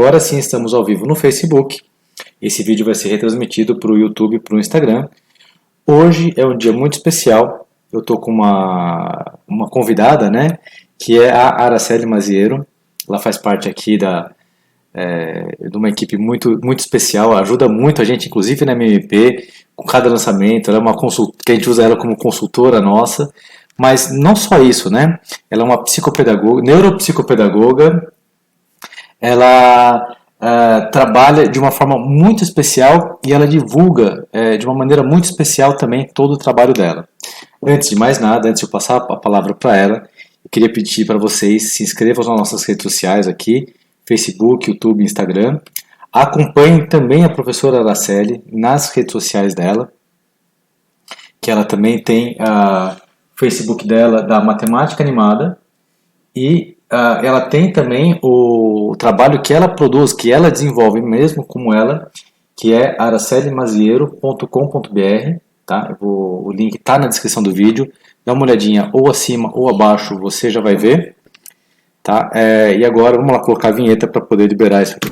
agora sim estamos ao vivo no Facebook. Esse vídeo vai ser retransmitido para o YouTube e para o Instagram. Hoje é um dia muito especial. Eu estou com uma convidada, né? Que é a Araceli Maziero. Ela faz parte aqui de uma equipe muito, muito especial, ajuda muito a gente, inclusive na MMP, com cada lançamento. Ela é uma que a gente usa ela como consultora nossa. Mas não só isso, né? Ela é uma psicopedagoga, neuropsicopedagoga. Ela trabalha de uma forma muito especial e ela divulga de uma maneira muito especial também todo o trabalho dela. Antes de mais nada, antes de eu passar a palavra para ela, eu queria pedir para vocês se inscrevam nas nossas redes sociais aqui, Facebook, YouTube, Instagram. Acompanhem também a professora Araceli nas redes sociais dela, que ela também tem Facebook dela da Matemática Animada e ela tem também o trabalho que ela produz, que ela desenvolve mesmo como ela, que é aracelemaziero.com.br, tá? O link está na descrição do vídeo, dá uma olhadinha ou acima ou abaixo, você já vai ver, tá? E agora vamos lá colocar a vinheta para poder liberar isso aqui.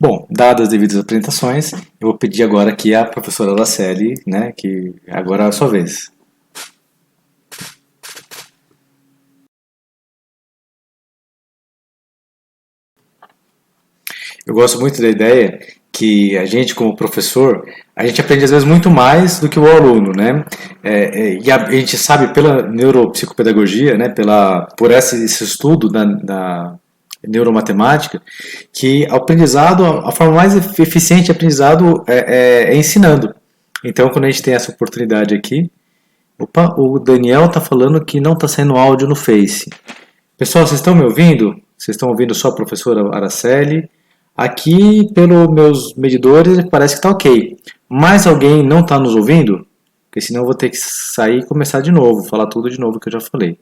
Bom, dadas as devidas apresentações, eu vou pedir agora aqui a professora Araceli, né, que agora é a sua vez. Eu gosto muito da ideia que a gente, como professor, a gente aprende às vezes muito mais do que o aluno, né? E a gente sabe pela neuropsicopedagogia, né, por esse estudo da neuromatemática, que o aprendizado, a forma mais eficiente de aprendizado é ensinando. Então, quando a gente tem essa oportunidade aqui, o Daniel está falando que não está saindo áudio no Face. Pessoal, vocês estão me ouvindo? Vocês estão ouvindo só a professora Araceli? Aqui, pelos meus medidores, parece que está ok. Mas alguém não está nos ouvindo? Porque senão eu vou ter que sair e começar de novo, falar tudo de novo que eu já falei.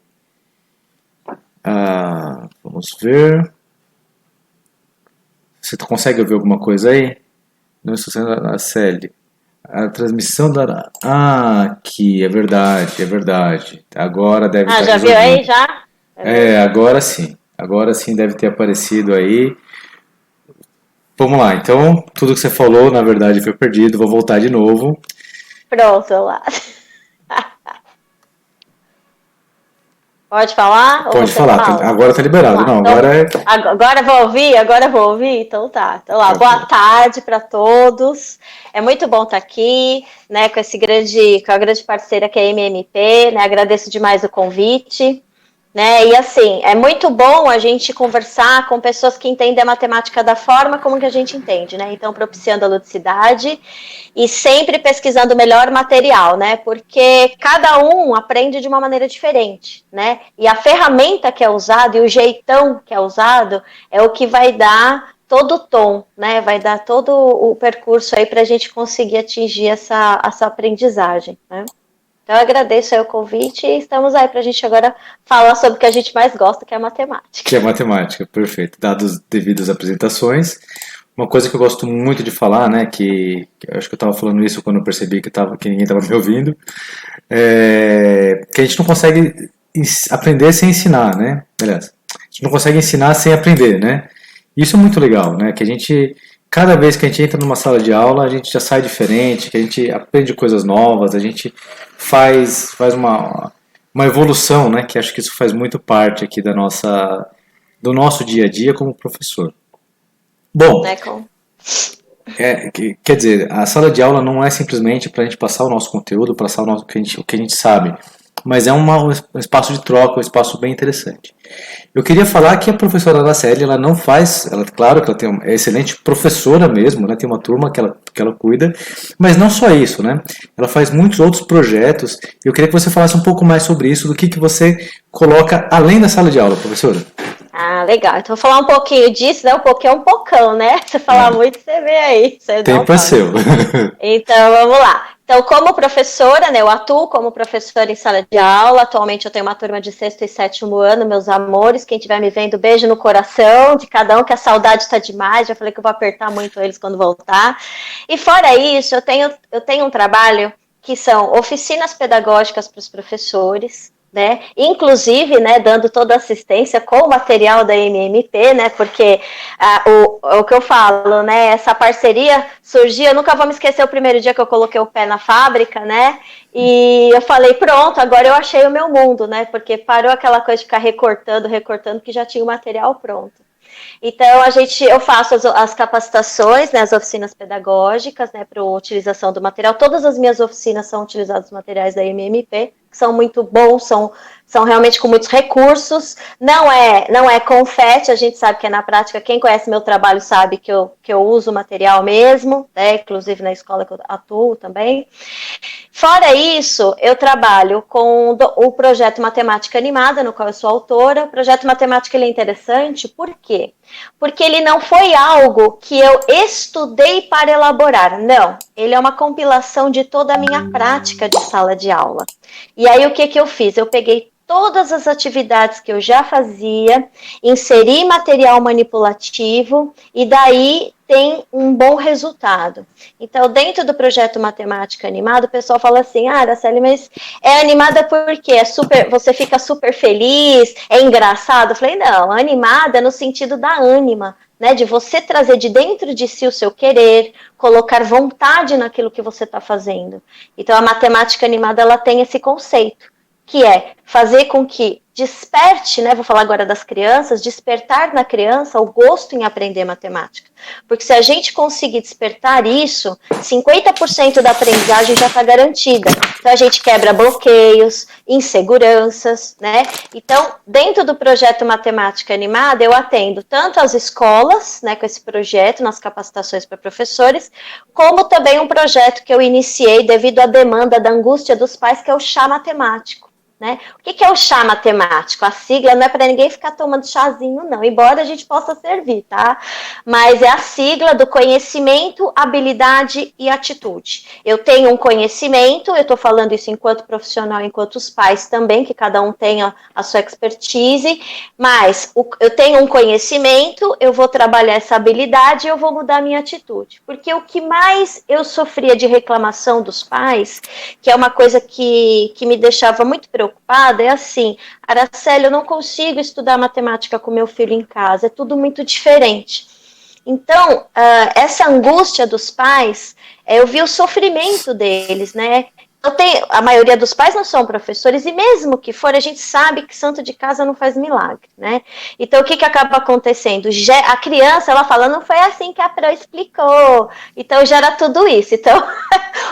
Vamos ver. Você consegue ouvir alguma coisa aí? Não estou sendo Araceli. A transmissão da... aqui, é verdade, é verdade. Agora deve estar já viu aí, já? Agora sim. Agora sim deve ter aparecido aí. Vamos lá, então, tudo que você falou, na verdade, foi perdido. Vou voltar de novo. Pronto, lá. Pode falar? Pode falar, agora tá liberado. Não, então, agora vou ouvir? Então tá. Então lá, boa tarde para todos. É muito bom estar aqui, né, com a grande parceira que é a MMP, né? Agradeço demais o convite. Né? E assim, é muito bom a gente conversar com pessoas que entendem a matemática da forma como que a gente entende, né? Então, propiciando a ludicidade e sempre pesquisando o melhor material, né? Porque cada um aprende de uma maneira diferente, né? E a ferramenta que é usada e o jeitão que é usado é o que vai dar todo o tom, né? Vai dar todo o percurso aí para a gente conseguir atingir essa aprendizagem, né? Então, eu agradeço aí o convite e estamos aí para a gente agora falar sobre o que a gente mais gosta, que é a matemática. Que é a matemática, perfeito. Dadas as devidas apresentações, uma coisa que eu gosto muito de falar, né, que eu acho que eu estava falando isso quando eu percebi que ninguém estava me ouvindo, que a gente não consegue aprender sem ensinar, né? Aliás, a gente não consegue ensinar sem aprender, né? Isso é muito legal, né? Que a gente... Cada vez que a gente entra numa sala de aula, a gente já sai diferente, que a gente aprende coisas novas, a gente faz uma evolução, né? Que acho que isso faz muito parte aqui do nosso dia a dia como professor. Bom, quer dizer, a sala de aula não é simplesmente para a gente passar o nosso conteúdo, passar o que a gente sabe, mas é um espaço de troca, um espaço bem interessante. Eu queria falar que a professora Araceli, ela não faz, claro que ela é excelente professora mesmo, né, tem uma turma que ela cuida, mas não só isso, né, ela faz muitos outros projetos, e eu queria que você falasse um pouco mais sobre isso, do que você coloca além da sala de aula, professora. Legal. Então, vou falar um pouquinho disso, né? Um pouquinho é um pocão, né? Você falar muito, você vê aí. Tempo é seu. Então, vamos lá. Então, como professora, né, eu atuo como professora em sala de aula. Atualmente eu tenho uma turma de 6º e 7º ano, meus amores. Quem estiver me vendo, beijo no coração de cada um, que a saudade está demais. Já falei que eu vou apertar muito eles quando voltar. E fora isso, eu tenho um trabalho que são oficinas pedagógicas para os professores, né? Inclusive, né, dando toda a assistência com o material da MMP, né? Porque o que eu falo, né? Essa parceria surgiu. Eu nunca vou me esquecer o primeiro dia que eu coloquei o pé na fábrica, né? E eu falei, pronto, agora eu achei o meu mundo, né? Porque parou aquela coisa de ficar recortando, que já tinha o material pronto. Então, eu faço as capacitações, né, as oficinas pedagógicas, né, para a utilização do material. Todas as minhas oficinas são utilizadas os materiais da MMP, que são muito bons, são realmente com muitos recursos. Não é confete, a gente sabe que é na prática. Quem conhece meu trabalho sabe que eu uso o material mesmo, né, inclusive na escola que eu atuo também. Fora isso, eu trabalho com o projeto Matemática Animada, no qual eu sou autora. O projeto Matemática ele é interessante, por quê? Porque ele não foi algo que eu estudei para elaborar, não. Ele é uma compilação de toda a minha prática de sala de aula. E aí, o que eu fiz? Eu peguei todas as atividades que eu já fazia, inseri material manipulativo e daí tem um bom resultado. Então, dentro do projeto Matemática Animada, o pessoal fala assim, Araceli, mas é animada porque você fica super feliz, é engraçado? Eu falei, não, animada no sentido da ânima, né, de você trazer de dentro de si o seu querer, colocar vontade naquilo que você está fazendo. Então, a matemática animada, ela tem esse conceito, que é fazer com que desperte, né, vou falar agora das crianças, despertar na criança o gosto em aprender matemática. Porque se a gente conseguir despertar isso, 50% da aprendizagem já está garantida. Então a gente quebra bloqueios, inseguranças, né? Então, dentro do projeto Matemática Animada, eu atendo tanto as escolas, né, com esse projeto, nas capacitações para professores, como também um projeto que eu iniciei devido à demanda da angústia dos pais, que é o chá matemático. Né? O que é o chá matemático? A sigla não é para ninguém ficar tomando chazinho, não, embora a gente possa servir, tá? Mas é a sigla do conhecimento, habilidade e atitude. Eu tenho um conhecimento, eu estou falando isso enquanto profissional, enquanto os pais também, que cada um tenha a sua expertise, mas eu tenho um conhecimento, eu vou trabalhar essa habilidade e eu vou mudar a minha atitude. Porque o que mais eu sofria de reclamação dos pais, que é uma coisa que me deixava muito preocupada, é assim, Araceli, eu não consigo estudar matemática com meu filho em casa, é tudo muito diferente. Então, essa angústia dos pais, eu vi o sofrimento deles, né? A maioria dos pais não são professores, e mesmo que for, a gente sabe que santo de casa não faz milagre, né? Então, o que acaba acontecendo? A criança, ela fala, não foi assim que a Pro explicou, então gera tudo isso. Então,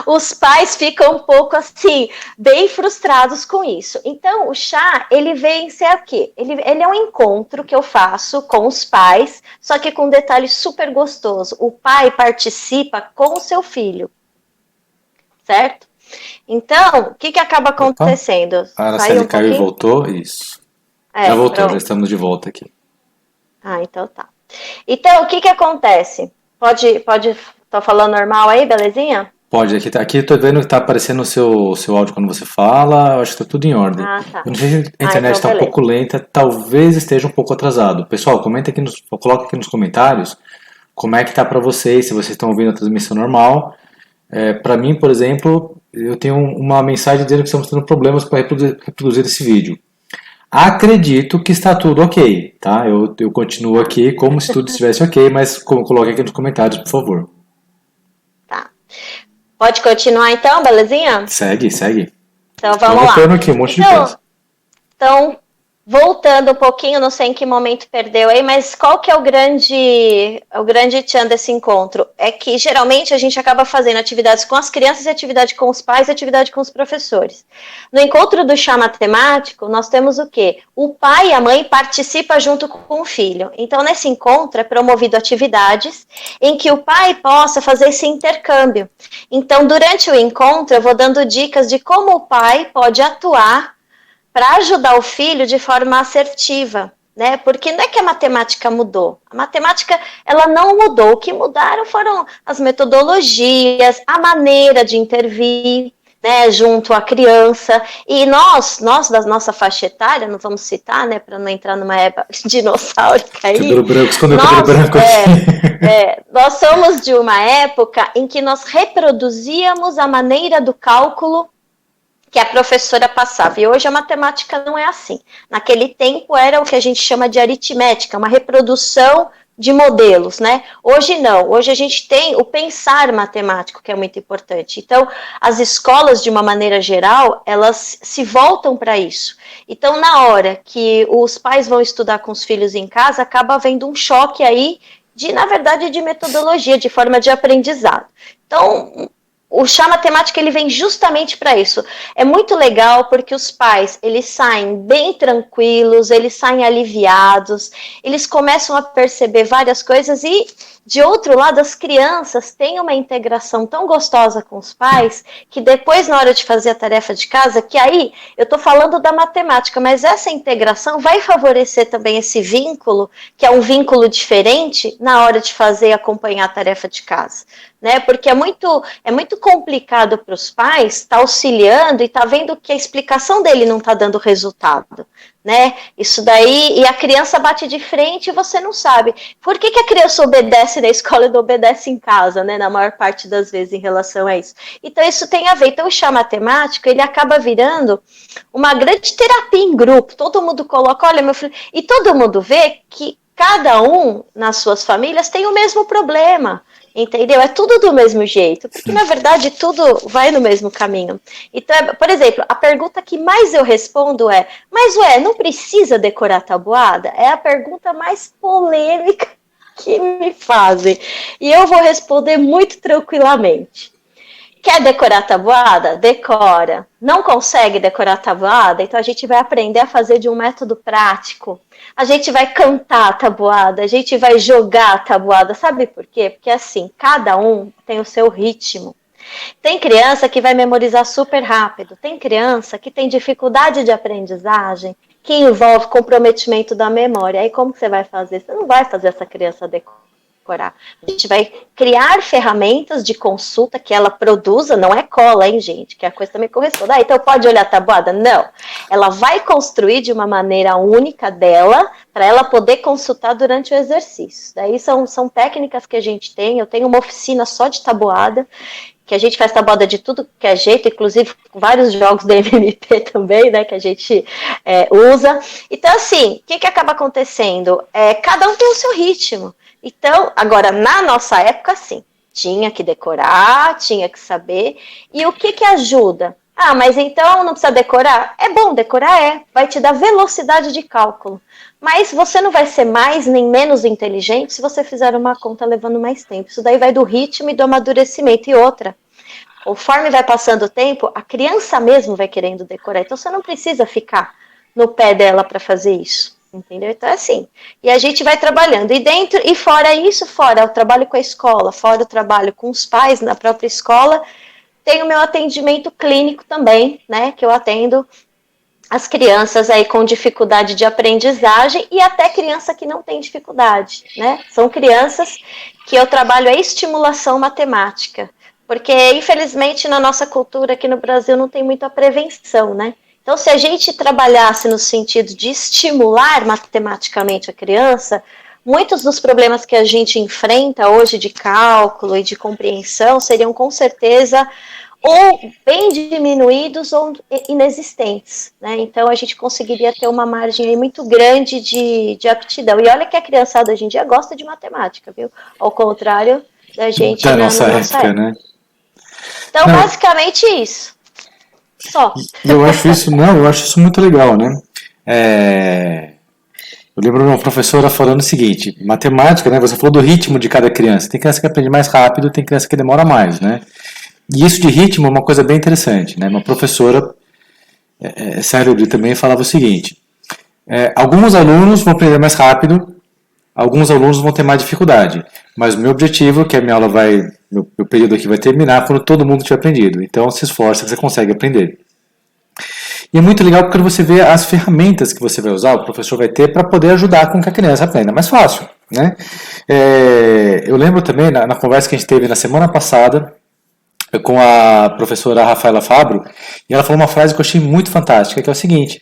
os pais ficam um pouco assim, bem frustrados com isso. Então, o chá, ele vem ser o quê? Ele é um encontro que eu faço com os pais, só que com um detalhe super gostoso. O pai participa com o seu filho, certo? Então, o que acaba acontecendo? A Araceli caiu e voltou, isso. Já voltou, pronto. Já estamos de volta aqui. Então tá. Então, o que acontece? Tô falando normal aí, belezinha? Pode, aqui eu tô vendo que tá aparecendo o seu áudio quando você fala, eu acho que tá tudo em ordem. Tá. Eu não sei se a internet está um pouco lenta, talvez esteja um pouco atrasado. Pessoal, coloca aqui nos comentários como é que tá para vocês, se vocês estão ouvindo a transmissão normal. Para mim, por exemplo, eu tenho uma mensagem dizendo que estamos tendo problemas para reproduzir esse vídeo. Acredito que está tudo ok, tá? Eu continuo aqui como se tudo estivesse ok, mas coloque aqui nos comentários, por favor. Tá. Pode continuar então, belezinha? Segue. Então vamos lá. Aqui um monte de coisa. Então, voltando um pouquinho, não sei em que momento perdeu aí, mas qual que é o grande tchan desse encontro? É que geralmente a gente acaba fazendo atividades com as crianças, e atividade com os pais, e atividade com os professores. No encontro do chá matemático, nós temos o quê? O pai e a mãe participam junto com o filho. Então, nesse encontro é promovido atividades em que o pai possa fazer esse intercâmbio. Então, durante o encontro, eu vou dando dicas de como o pai pode atuar para ajudar o filho de forma assertiva, né? Porque não é que a matemática mudou. A matemática, ela não mudou. O que mudaram foram as metodologias, a maneira de intervir, né, junto à criança. E nós da nossa faixa etária, não vamos citar, né, para não entrar numa época dinossáurica aí. Cabelo branco, escondeu o cabelo branco aqui. Nós somos de uma época em que nós reproduzíamos a maneira do cálculo que a professora passava. E hoje a matemática não é assim. Naquele tempo era o que a gente chama de aritmética, uma reprodução de modelos, né? Hoje não. Hoje a gente tem o pensar matemático, que é muito importante. Então, as escolas, de uma maneira geral, elas se voltam para isso. Então, na hora que os pais vão estudar com os filhos em casa, acaba havendo um choque aí na verdade, de metodologia, de forma de aprendizado. Então, o chá matemática, ele vem justamente para isso. É muito legal porque os pais, eles saem bem tranquilos, eles saem aliviados, eles começam a perceber várias coisas e, de outro lado, as crianças têm uma integração tão gostosa com os pais que depois, na hora de fazer a tarefa de casa, que aí, eu estou falando da matemática, mas essa integração vai favorecer também esse vínculo, que é um vínculo diferente, na hora de fazer e acompanhar a tarefa de casa. Né? Porque é muito complicado para os pais estar auxiliando e estar vendo que a explicação dele não está dando resultado, né? Isso daí, e a criança bate de frente e você não sabe. Por que a criança obedece na escola e não obedece em casa, né? Na maior parte das vezes em relação a isso. Então isso tem a ver. Então o chá matemático, ele acaba virando uma grande terapia em grupo. Todo mundo coloca, olha meu filho, e todo mundo vê que cada um nas suas famílias tem o mesmo problema. Entendeu? É tudo do mesmo jeito, porque na verdade tudo vai no mesmo caminho. Então, por exemplo, a pergunta que mais eu respondo é, mas não precisa decorar tabuada? É a pergunta mais polêmica que me fazem. E eu vou responder muito tranquilamente. Quer decorar tabuada? Decora. Não consegue decorar tabuada? Então a gente vai aprender a fazer de um método prático. A gente vai cantar a tabuada, a gente vai jogar a tabuada. Sabe por quê? Porque assim, cada um tem o seu ritmo. Tem criança que vai memorizar super rápido. Tem criança que tem dificuldade de aprendizagem, que envolve comprometimento da memória. Aí como que você vai fazer? Você não vai fazer essa criança decorar. A gente vai criar ferramentas de consulta que ela produza, não é cola, hein, gente? Que a coisa também corresponde. Então pode olhar a tabuada? Não. Ela vai construir de uma maneira única dela, para ela poder consultar durante o exercício. Daí são técnicas que a gente tem. Eu tenho uma oficina só de tabuada, que a gente faz tabuada de tudo que é jeito, inclusive vários jogos da MMP também, né, que a gente usa. Então, assim, o que acaba acontecendo? Cada um tem o seu ritmo. Então, agora, na nossa época, sim, tinha que decorar, tinha que saber. E o que ajuda? Ah, mas então não precisa decorar? É bom, decorar vai te dar velocidade de cálculo. Mas você não vai ser mais nem menos inteligente se você fizer uma conta levando mais tempo. Isso daí vai do ritmo e do amadurecimento. E outra, conforme vai passando o tempo, a criança mesmo vai querendo decorar. Então você não precisa ficar no pé dela para fazer isso. Entendeu? Então é assim. E a gente vai trabalhando. E dentro e fora isso, fora o trabalho com a escola, fora o trabalho com os pais na própria escola, tem o meu atendimento clínico também, né? Que eu atendo as crianças aí com dificuldade de aprendizagem e até criança que não tem dificuldade, né? São crianças que eu trabalho a estimulação matemática. Porque, infelizmente, na nossa cultura aqui no Brasil não tem muito a prevenção, né? Então, se a gente trabalhasse no sentido de estimular matematicamente a criança, muitos dos problemas que a gente enfrenta hoje de cálculo e de compreensão seriam, com certeza, ou bem diminuídos ou inexistentes, né? Então, a gente conseguiria ter uma margem aí muito grande de aptidão. E olha que a criançada hoje em dia gosta de matemática, viu? Ao contrário da gente na nossa época, né? Então, basicamente isso. Só. Eu acho isso muito legal, né? Eu lembro de uma professora falando o seguinte, matemática, né? Você falou do ritmo de cada criança. Tem criança que aprende mais rápido, tem criança que demora mais, né? E isso de ritmo é uma coisa bem interessante, né? Uma professora, Sarah também falava o seguinte, alguns alunos vão aprender mais rápido, alguns alunos vão ter mais dificuldade, mas o meu objetivo é que a minha aula meu período aqui vai terminar quando todo mundo tiver aprendido. Então se esforça que você consegue aprender. E é muito legal porque você vê as ferramentas que você vai usar, o professor vai ter para poder ajudar com que a criança aprenda mais fácil, né? Eu lembro também, na conversa que a gente teve na semana passada, com a professora Rafaela Fabro, e ela falou uma frase que eu achei muito fantástica, que é o seguinte: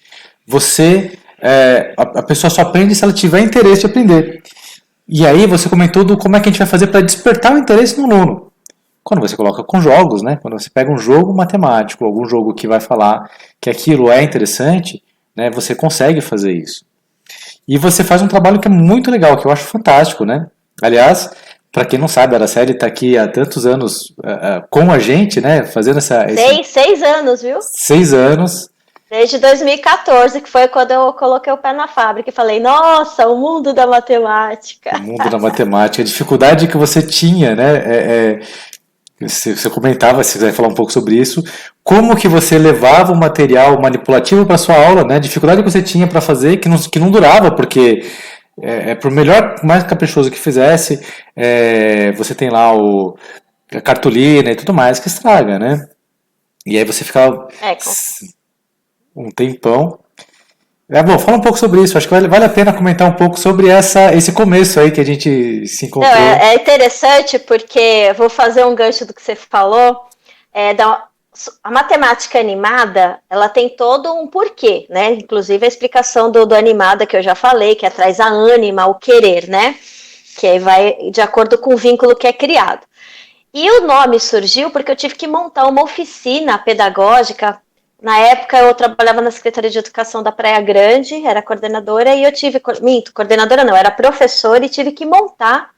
a pessoa só aprende se ela tiver interesse de aprender. E aí você comentou do como é que a gente vai fazer para despertar o interesse no aluno. Quando você coloca com jogos, né? Quando você pega um jogo matemático, algum jogo que vai falar que aquilo é interessante, né? Você consegue fazer isso. E você faz um trabalho que é muito legal, que eu acho fantástico, né? Aliás, para quem não sabe, a Araceli está aqui há tantos anos com a gente, né? Fazendo seis anos, viu? 6 anos. Desde 2014, que foi quando eu coloquei o pé na fábrica e falei, nossa, o mundo da matemática. O mundo da matemática, a dificuldade que você tinha, né? Você comentava, se quiser falar um pouco sobre isso, como que você levava o material manipulativo para sua aula, né? A dificuldade que você tinha para fazer, que não durava, porque por melhor, mais caprichoso que fizesse, você tem lá a cartolina e tudo mais que estraga, né? E aí você ficava um tempão. Bom, fala um pouco sobre isso. Acho que vale a pena comentar um pouco sobre esse começo aí que a gente se encontrou. Não, é interessante porque vou fazer um gancho do que você falou. A matemática animada, ela tem todo um porquê, né? Inclusive a explicação do animada que eu já falei, que traz a ânima, o querer, né? Que aí vai de acordo com o vínculo que é criado. E o nome surgiu porque eu tive que montar uma oficina pedagógica. Na época eu trabalhava na Secretaria de Educação da Praia Grande, era coordenadora, e eu tive, coordenadora não, era professora e tive que montar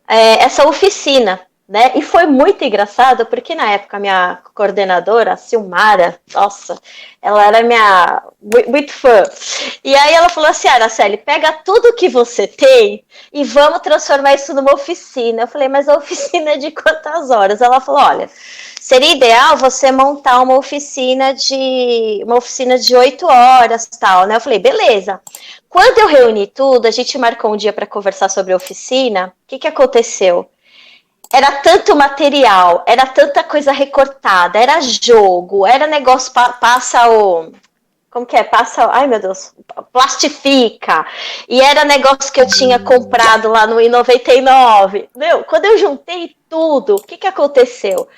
essa oficina, né? E foi muito engraçado, porque na época a minha coordenadora, a Silmara, nossa, ela era muito fã. E aí ela falou assim, Araceli, pega tudo que você tem e vamos transformar isso numa oficina. Eu falei, mas a oficina é de quantas horas? Ela falou, olha, seria ideal você montar uma oficina de 8 horas, tal, né? Eu falei, beleza. Quando eu reuni tudo, a gente marcou um dia para conversar sobre a oficina. O que aconteceu? Era tanto material, era tanta coisa recortada, era jogo, era negócio, passa o... Como que é? Ai, meu Deus, plastifica. E era negócio que eu tinha comprado lá no I99. Meu, quando eu juntei tudo, o que aconteceu?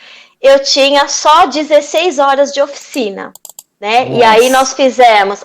Eu tinha só 16 horas de oficina, né? Nossa. E aí nós fizemos,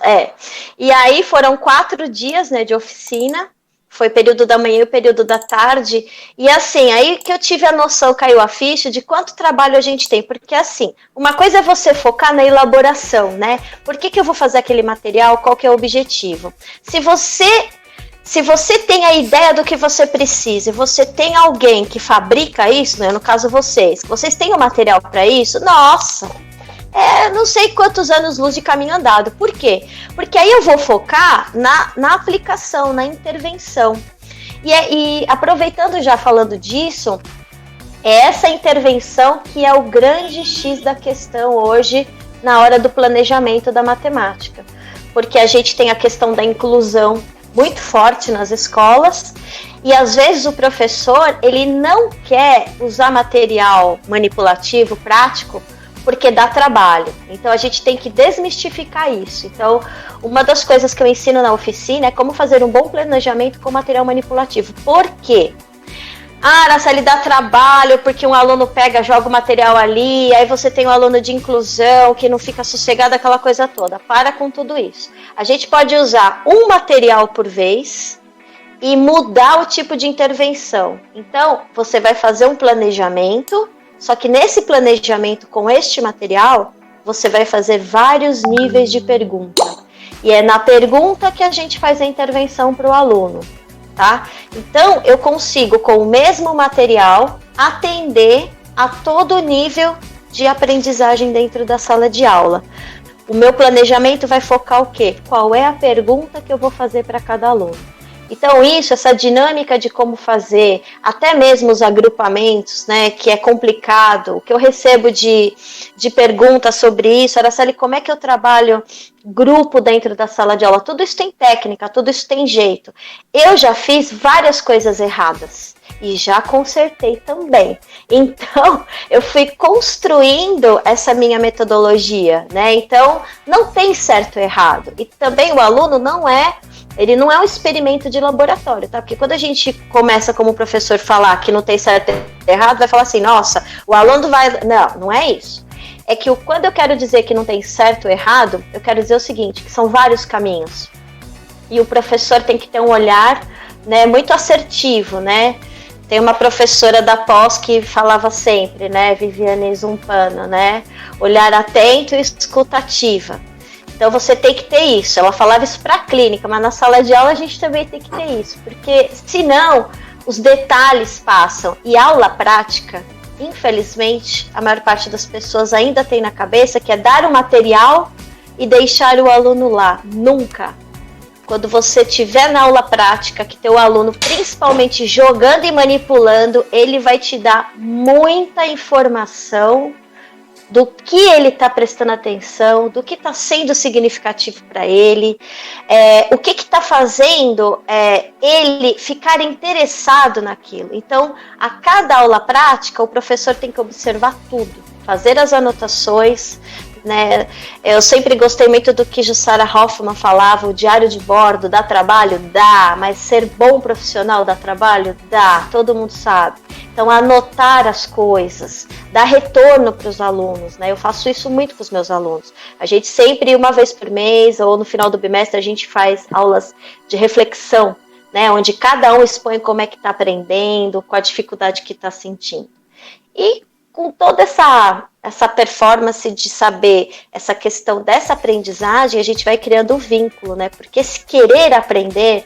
e aí foram 4 dias, né, de oficina, foi período da manhã e o período da tarde, e assim, aí que eu tive a noção, caiu a ficha de quanto trabalho a gente tem, porque assim, uma coisa é você focar na elaboração, né? Por que eu vou fazer aquele material, qual que é o objetivo? Se você tem a ideia do que você precisa e você tem alguém que fabrica isso, né, no caso vocês têm o material para isso, nossa, não sei quantos anos-luz de caminho andado. Por quê? Porque aí eu vou focar na aplicação, na intervenção. E aproveitando já falando disso, é essa intervenção que é o grande X da questão hoje na hora do planejamento da matemática. Porque a gente tem a questão da inclusão muito forte nas escolas e às vezes o professor ele não quer usar material manipulativo, prático, porque dá trabalho. Então a gente tem que desmistificar isso. Então uma das coisas que eu ensino na oficina é como fazer um bom planejamento com material manipulativo. Por quê? Araceli, dá trabalho porque um aluno pega, joga o material ali, aí você tem um aluno de inclusão que não fica sossegado, aquela coisa toda. Para com tudo isso. A gente pode usar um material por vez e mudar o tipo de intervenção. Então, você vai fazer um planejamento, só que nesse planejamento com este material, você vai fazer vários níveis de pergunta. E é na pergunta que a gente faz a intervenção para o aluno. Tá? Então, eu consigo, com o mesmo material, atender a todo nível de aprendizagem dentro da sala de aula. O meu planejamento vai focar o quê? Qual é a pergunta que eu vou fazer para cada aluno? Então, essa dinâmica de como fazer, até mesmo os agrupamentos, né, que é complicado, o que eu recebo de perguntas sobre isso, Araceli, como é que eu trabalho grupo dentro da sala de aula? Tudo isso tem técnica, tudo isso tem jeito. Eu já fiz várias coisas erradas. e já consertei também. Então, eu fui construindo essa minha metodologia, né? Então, não tem certo ou errado. E também o aluno ele não é um experimento de laboratório, tá? Porque quando a gente começa como professor falar que não tem certo ou errado, vai falar assim, nossa, o aluno vai... Não é isso. É que quando eu quero dizer que não tem certo ou errado, eu quero dizer o seguinte, que são vários caminhos. E o professor tem que ter um olhar, né, muito assertivo, né? Tem uma professora da pós que falava sempre, né, Viviane Zumpano, né? Olhar atento e escutativa. Então você tem que ter isso. Ela falava isso para a clínica, mas na sala de aula a gente também tem que ter isso, porque senão os detalhes passam. E aula prática, infelizmente, a maior parte das pessoas ainda tem na cabeça que é dar o material e deixar o aluno lá. Nunca. Quando você tiver na aula prática, que teu aluno, principalmente jogando e manipulando, ele vai te dar muita informação do que ele está prestando atenção, do que está sendo significativo para ele, o que está fazendo ele ficar interessado naquilo. Então, a cada aula prática, o professor tem que observar tudo, fazer as anotações, né? Eu sempre gostei muito do que Jussara Hoffmann falava, o diário de bordo dá trabalho? Dá, mas ser bom profissional dá trabalho? Dá, todo mundo sabe. Então, anotar as coisas, dar retorno para os alunos, né? Eu faço isso muito com os meus alunos. A gente sempre, uma vez por mês, ou no final do bimestre, a gente faz aulas de reflexão, né? Onde cada um expõe como é que está aprendendo, qual a dificuldade que está sentindo. E com toda essa performance de saber essa questão dessa aprendizagem, a gente vai criando um vínculo, né? Porque esse querer aprender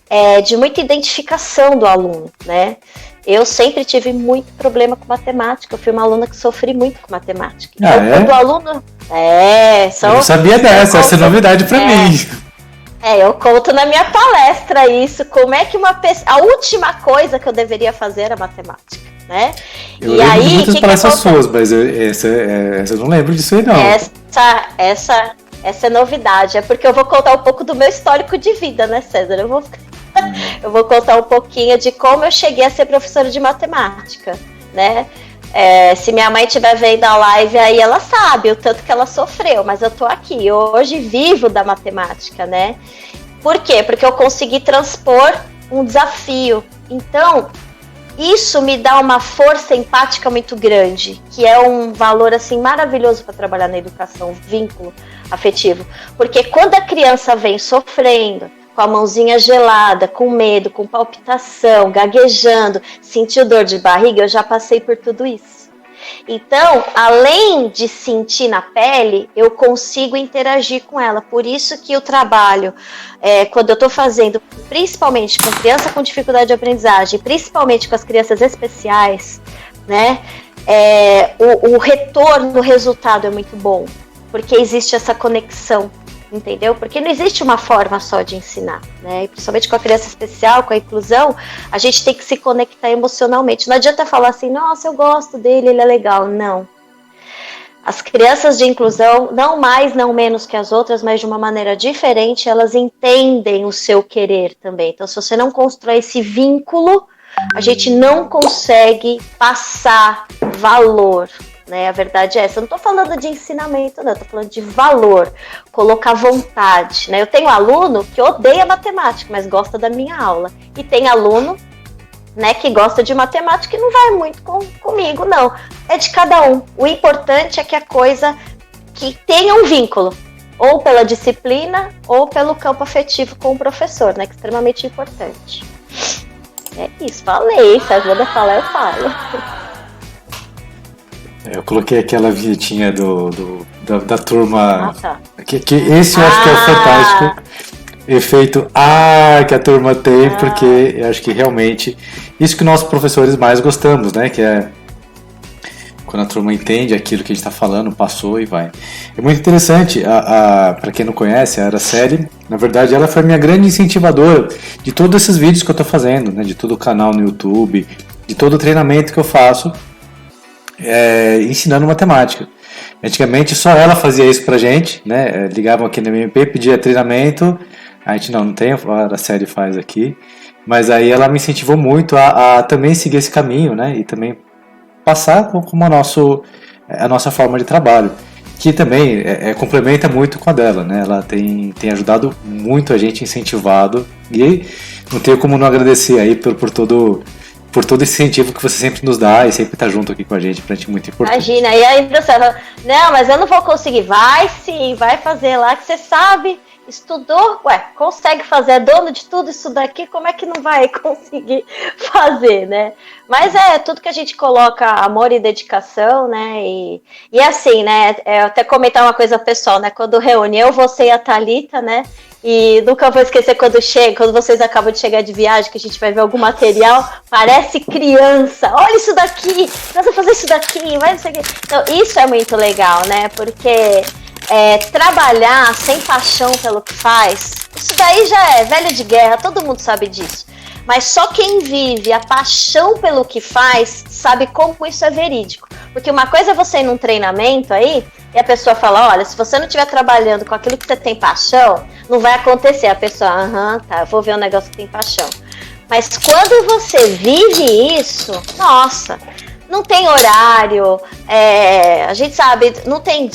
é de muita identificação do aluno, né? Eu sempre tive muito problema com matemática. Eu fui uma aluna que sofri muito com matemática. Então, quando o aluno... Eu não sabia dessa, essa é novidade para mim. Eu conto na minha palestra isso, como é que a última coisa que eu deveria fazer era matemática, né? Eu lembro de muitas palestras suas, mas essa eu não lembro disso aí, não. Essa é novidade, é porque eu vou contar um pouco do meu histórico de vida, né, César? Eu vou contar um pouquinho de como eu cheguei a ser professora de matemática, né? Se minha mãe estiver vendo a live aí, ela sabe o tanto que ela sofreu, mas eu tô aqui, hoje vivo da matemática, né? Por quê? Porque eu consegui transpor um desafio. Então, isso me dá uma força empática muito grande, que é um valor assim maravilhoso para trabalhar na educação, vínculo afetivo. Porque quando a criança vem sofrendo, com a mãozinha gelada, com medo, com palpitação, gaguejando, sentiu dor de barriga, eu já passei por tudo isso. Então, além de sentir na pele, eu consigo interagir com ela. Por isso que o trabalho, quando eu estou fazendo, principalmente com criança com dificuldade de aprendizagem, principalmente com as crianças especiais, né, o retorno, o resultado é muito bom, porque existe essa conexão. Entendeu? Porque não existe uma forma só de ensinar, né? E principalmente com a criança especial, com a inclusão, a gente tem que se conectar emocionalmente. Não adianta falar assim, nossa, eu gosto dele, ele é legal. Não. As crianças de inclusão, não mais, não menos que as outras, mas de uma maneira diferente, elas entendem o seu querer também. Então, se você não constrói esse vínculo, a gente não consegue passar valor. Né, a verdade é essa. Eu não estou falando de ensinamento, não. Eu estou falando de valor, colocar vontade. Né? Eu tenho aluno que odeia matemática, mas gosta da minha aula. E tem aluno, né, que gosta de matemática e não vai muito comigo, não. É de cada um. O importante é que a coisa que tenha um vínculo, ou pela disciplina, ou pelo campo afetivo com o professor, né, que é extremamente importante. É isso, falei. Se ajuda a falar, eu falo. Eu coloquei aquela vinhetinha da turma. Tá. Que esse eu acho que é o fantástico efeito que a turma tem, porque eu acho que realmente isso que nós professores mais gostamos, né? Que é quando a turma entende aquilo que a gente está falando, passou e vai. É muito interessante, para quem não conhece, a Araceli, na verdade, ela foi a minha grande incentivadora de todos esses vídeos que eu estou fazendo, né? De todo o canal no YouTube, de todo o treinamento que eu faço. Ensinando matemática. Antigamente só ela fazia isso pra gente, né? Ligavam aqui no MP, pedia treinamento, a gente não tem, a série faz aqui. Mas aí ela me incentivou muito a também seguir esse caminho, né? E também passar como a nossa forma de trabalho, que também complementa muito com a dela, né? Ela tem ajudado muito a gente, incentivado, e não tenho como não agradecer aí por todo esse incentivo que você sempre nos dá e sempre tá junto aqui com a gente, pra gente é muito importante. Imagina, e ainda você fala, não, mas eu não vou conseguir. Vai sim, vai fazer lá que você sabe, estudou, consegue fazer, é dono de tudo isso daqui, como é que não vai conseguir fazer, né? Mas tudo que a gente coloca amor e dedicação, né? E assim, né? Até comentar uma coisa pessoal, né? Quando reúne eu, você e a Thalita, né? E nunca vou esquecer quando vocês acabam de chegar de viagem, que a gente vai ver algum material, parece criança, olha isso daqui, nós vamos fazer isso daqui, vai não sei o quê. Então, isso é muito legal, né? Porque trabalhar sem paixão pelo que faz, isso daí já é velho de guerra, todo mundo sabe disso. Mas só quem vive a paixão pelo que faz sabe como isso é verídico. Porque uma coisa é você ir num treinamento aí e a pessoa fala, olha, se você não estiver trabalhando com aquilo que você tem paixão, não vai acontecer. A pessoa, tá, eu vou ver um negócio que tem paixão. Mas quando você vive isso, nossa, não tem horário, a gente sabe, não tem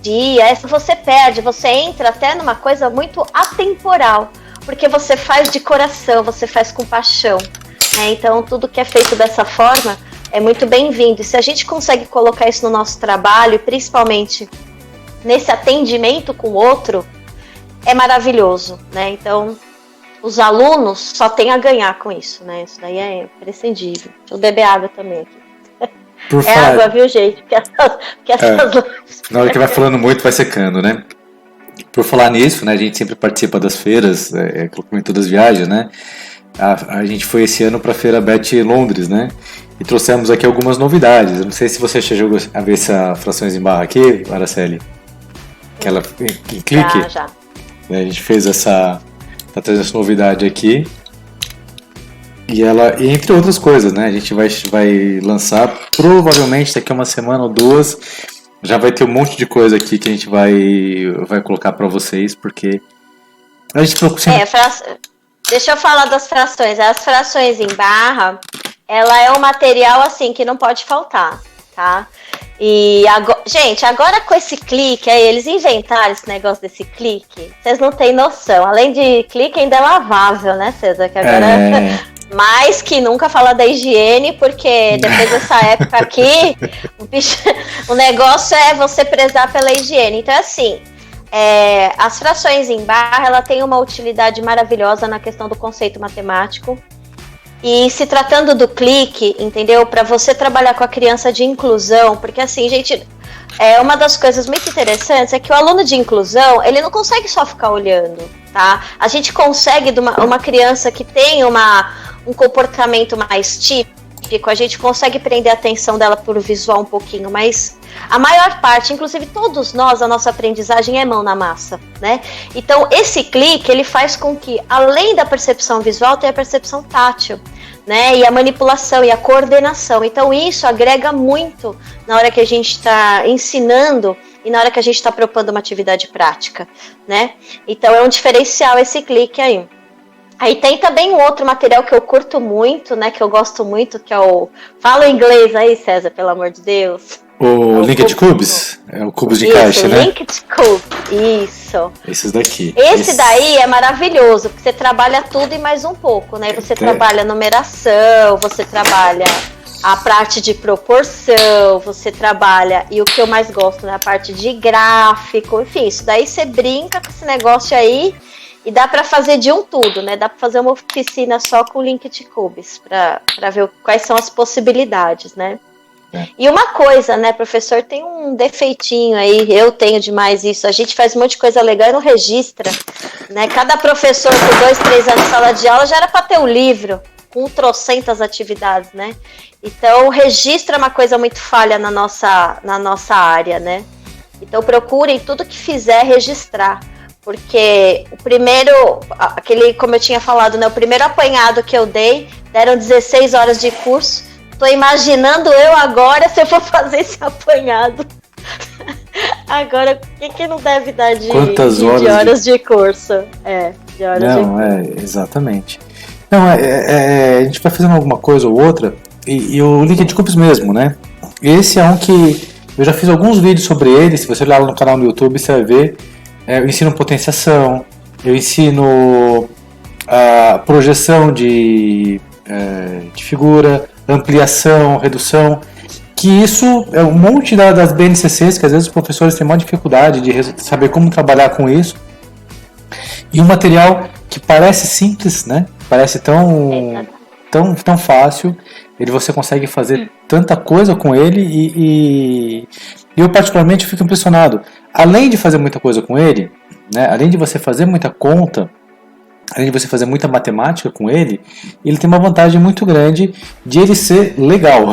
dia, você perde, você entra até numa coisa muito atemporal. Porque você faz de coração, você faz com paixão. Né? Então, tudo que é feito dessa forma é muito bem-vindo. E se a gente consegue colocar isso no nosso trabalho, principalmente nesse atendimento com o outro, é maravilhoso. Né? Então, os alunos só têm a ganhar com isso. Né? Isso daí é imprescindível. Deixa eu beber água também aqui. Água, viu, gente? Porque essas na hora que vai falando muito, vai secando, né? Por falar nisso, né, a gente sempre participa das feiras, comentou das viagens, né? A gente foi esse ano para a Feira Bet Londres, né? E trouxemos aqui algumas novidades. Eu não sei se você chegou a ver essa frações em barra aqui, Araceli. Aquela em clique. Já. A gente fez tá trazendo essa novidade aqui. E ela, entre outras coisas, né? A gente vai lançar provavelmente daqui a uma semana ou duas. Já vai ter um monte de coisa aqui que a gente vai colocar para vocês, porque a gente procura... Deixa eu falar das frações. As frações em barra, ela é um material assim que não pode faltar, tá? E agora, gente, agora com esse clique, aí eles inventaram esse negócio desse clique, vocês não têm noção. Além de clique, ainda é lavável, né, César? Que agora mais que nunca fala da higiene, porque depois dessa época aqui, o negócio é você prezar pela higiene. Então, assim, as frações em barra, ela tem uma utilidade maravilhosa na questão do conceito matemático. E se tratando do clique, entendeu? Para você trabalhar com a criança de inclusão, porque assim, gente, uma das coisas muito interessantes é que o aluno de inclusão, ele não consegue só ficar olhando, tá? A gente consegue, de uma criança que tem um comportamento mais típico, a gente consegue prender a atenção dela por visual um pouquinho, mas a maior parte, inclusive todos nós, a nossa aprendizagem é mão na massa, né? Então, esse clique, ele faz com que, além da percepção visual, tenha a percepção tátil, né? E a manipulação e a coordenação. Então, isso agrega muito na hora que a gente está ensinando e na hora que a gente está propondo uma atividade prática, né? Então, é um diferencial esse clique aí. Aí tem também um outro material que eu curto muito, né? Que eu gosto muito, que é o... Fala em inglês aí, César, pelo amor de Deus. O Linked Cubes? É o cubos de caixa, né? Linked Cubes, isso. Esses daqui. Esse daí é maravilhoso, porque você trabalha tudo e mais um pouco, né? Você trabalha numeração, você trabalha a parte de proporção, você trabalha, e o que eu mais gosto, né? A parte de gráfico, enfim, isso daí você brinca com esse negócio aí. E dá para fazer de um tudo, né? Dá para fazer uma oficina só com Linked Cubes, para ver quais são as possibilidades, né? E uma coisa, né, professor, tem um defeitinho aí, eu tenho demais isso, a gente faz um monte de coisa legal e não registra, né? Cada professor com 2, 3 anos de sala de aula já era para ter um livro com trocentas atividades, né? Então, o registro é uma coisa muito falha na nossa área, né? Então, procurem tudo que fizer registrar. Porque o primeiro, como eu tinha falado, né, o primeiro apanhado que eu dei, deram 16 horas de curso. Tô imaginando eu agora se eu for fazer esse apanhado. Agora, o que não deve dar de horas de curso? De horas de curso. Exatamente. Não, a gente vai fazendo alguma coisa ou outra, e o Liquid Cubes mesmo, né? Esse é um que eu já fiz alguns vídeos sobre ele, se você olhar lá no canal no YouTube, você vai ver. Eu ensino potenciação, eu ensino a projeção de figura, ampliação, redução, que isso é um monte das BNCCs, que às vezes os professores têm maior dificuldade de saber como trabalhar com isso. E um material que parece simples, né? Parece tão fácil, você consegue fazer tanta coisa com ele e eu particularmente fico impressionado. Além de fazer muita coisa com ele, né? Além de você fazer muita conta, além de você fazer muita matemática com ele, ele tem uma vantagem muito grande de ele ser legal.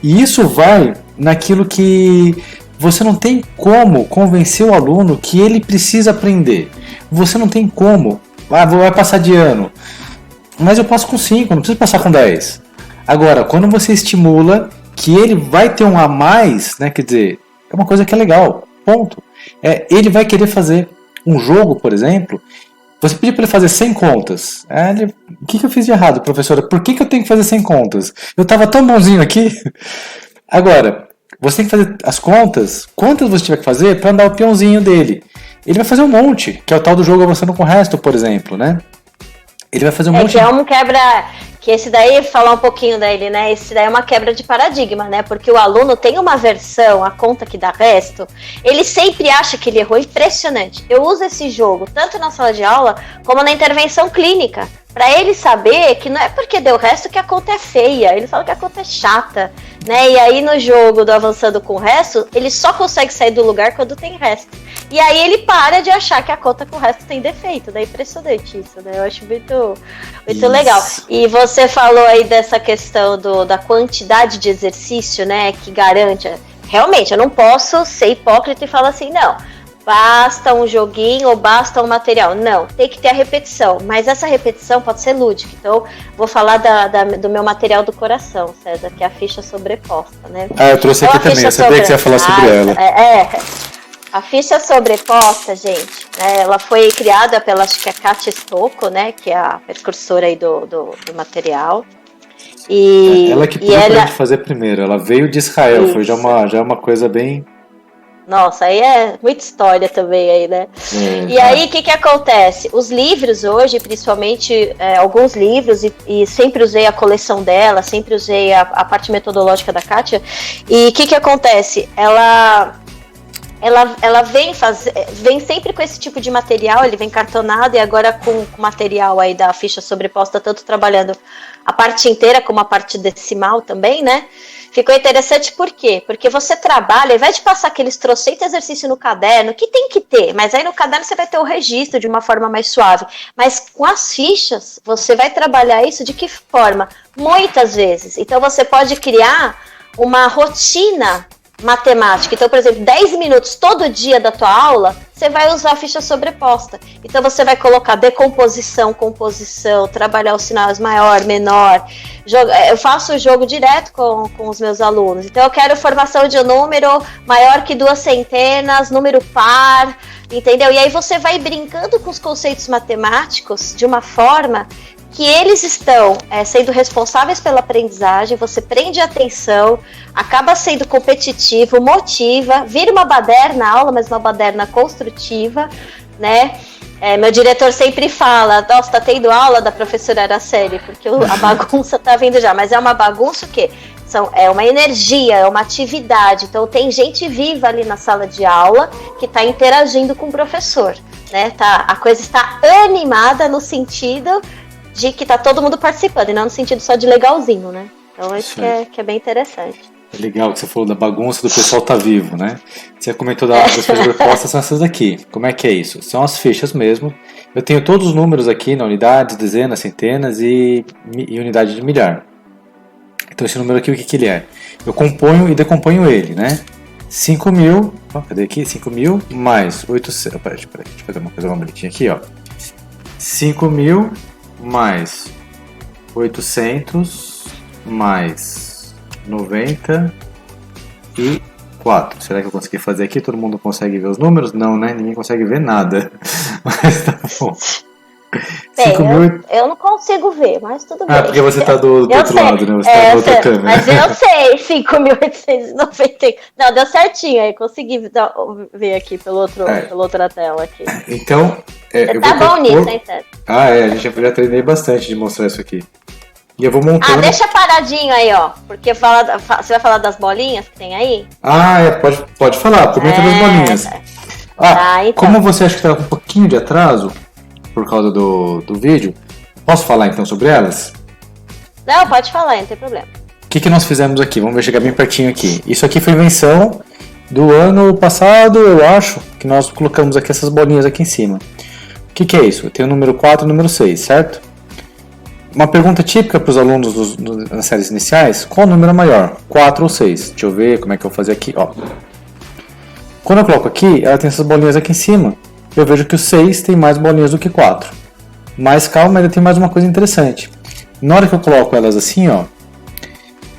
E isso vai naquilo que você não tem como convencer o aluno que ele precisa aprender. Você não tem como. Vai passar de ano. Mas eu passo com 5, não preciso passar com 10. Agora, quando você estimula que ele vai ter um a mais, né, quer dizer, é uma coisa que é legal, ponto. Ele vai querer fazer um jogo, por exemplo, você pediu para ele fazer 100 contas. O que eu fiz de errado, professora? Por que eu tenho que fazer 100 contas? Eu estava tão bonzinho aqui. Agora, você tem que fazer as contas, quantas você tiver que fazer para andar o peãozinho dele. Ele vai fazer um monte, que é o tal do jogo avançando com o resto, por exemplo, né? Ele vai fazer um monte. Que é um quebra. Que esse daí, falar um pouquinho dele, né? Esse daí é uma quebra de paradigma, né? Porque o aluno tem uma versão, a conta que dá resto, ele sempre acha que ele errou. Impressionante. Eu uso esse jogo tanto na sala de aula como na intervenção clínica. Para ele saber que não é porque deu resto que a conta é feia. Ele fala que a conta é chata, né? E aí no jogo do avançando com o resto, ele só consegue sair do lugar quando tem resto. E aí ele para de achar que a conta com o resto tem defeito. É impressionante isso, né? Eu acho muito legal. E você falou aí dessa questão da quantidade de exercício, né? Que garante. Realmente, eu não posso ser hipócrita e falar assim, não. Basta um joguinho ou basta um material. Não, tem que ter a repetição. Mas essa repetição pode ser lúdica. Então, vou falar do meu material do coração, César, que é a ficha sobreposta, né? Eu trouxe aqui também. Eu sabia que você ia falar sobre ela. A ficha sobreposta, gente, né, ela foi criada pela, acho que é Katia Stocco, né? Que é a precursora aí do material. Ela que pediu pra gente fazer primeiro. Ela veio de Israel. Isso. Foi já uma coisa bem... Nossa, aí é muita história também aí, né? E aí, o que acontece? Os livros hoje, principalmente alguns livros, e sempre usei a coleção dela, sempre usei a parte metodológica da Kátia, e o que acontece? Ela vem sempre com esse tipo de material, ele vem cartonado, e agora com material aí da ficha sobreposta, tanto trabalhando a parte inteira como a parte decimal também, né? Ficou interessante por quê? Porque você trabalha, ao invés de passar aqueles trocentos exercícios no caderno, que tem que ter, mas aí no caderno você vai ter o registro de uma forma mais suave. Mas com as fichas, você vai trabalhar isso de que forma? Muitas vezes. Então você pode criar uma rotina matemática. Então, por exemplo, 10 minutos todo dia da tua aula, você vai usar a ficha sobreposta. Então, você vai colocar decomposição, composição, trabalhar os sinais maior, menor. Eu faço o jogo direto com os meus alunos. Então, eu quero formação de um número maior que 2 centenas, número par, entendeu? E aí você vai brincando com os conceitos matemáticos de uma forma que eles estão sendo responsáveis pela aprendizagem, você prende a atenção, acaba sendo competitivo, motiva, vira uma baderna na aula, mas uma baderna construtiva, né? Meu diretor sempre fala, nossa, tá tendo aula da professora Araceli, porque a bagunça tá vindo já, mas é uma bagunça o quê? É uma energia, é uma atividade, então tem gente viva ali na sala de aula que está interagindo com o professor, né? A coisa está animada no sentido de que tá todo mundo participando, e não no sentido só de legalzinho, né? Então isso que é bem interessante. É legal que você falou da bagunça do pessoal tá vivo, né? Você comentou das fichas sobrepostas, são essas aqui. Como é que é isso? São as fichas mesmo. Eu tenho todos os números aqui na unidades, dezenas, centenas e unidade de milhar. Então esse número aqui, o que ele é? Eu componho e decomponho ele, né? 5.000, cadê aqui? 5.000 mais 800, deixa eu fazer uma coisa bonitinha aqui, ó. 5.000 mais 800 mais 94. Será que eu consegui fazer aqui? Todo mundo consegue ver os números? Não, né? Ninguém consegue ver nada. Mas tá bom. Bem, eu não consigo ver, mas tudo bem. Ah, porque você tá do outro lado, né? Você tá na outra câmera. Mas eu sei, 5.890. Não, deu certinho aí, consegui ver aqui pela outra tela aqui. Então, você tá bom nisso, hein, César? A gente já treinei bastante de mostrar isso aqui. E eu vou montando... deixa paradinho aí, ó, porque você vai falar das bolinhas que tem aí? Pode falar, comenta das bolinhas. Então. Como você acha que tá com um pouquinho de atraso, por causa do vídeo, posso falar então sobre elas? Não, pode falar, não tem problema. O que nós fizemos aqui? Vamos ver, chegar bem pertinho aqui. Isso aqui foi invenção do ano passado, eu acho, que nós colocamos aqui essas bolinhas aqui em cima. O que é isso? Tem o número 4 e o número 6, certo? Uma pergunta típica para os alunos nas séries iniciais: qual o número é maior? 4 ou 6? Deixa eu ver como é que eu vou fazer aqui. Ó. Quando eu coloco aqui, ela tem essas bolinhas aqui em cima. Eu vejo que o 6 tem mais bolinhas do que 4. Mas calma, ainda tem mais uma coisa interessante. Na hora que eu coloco elas assim, ó,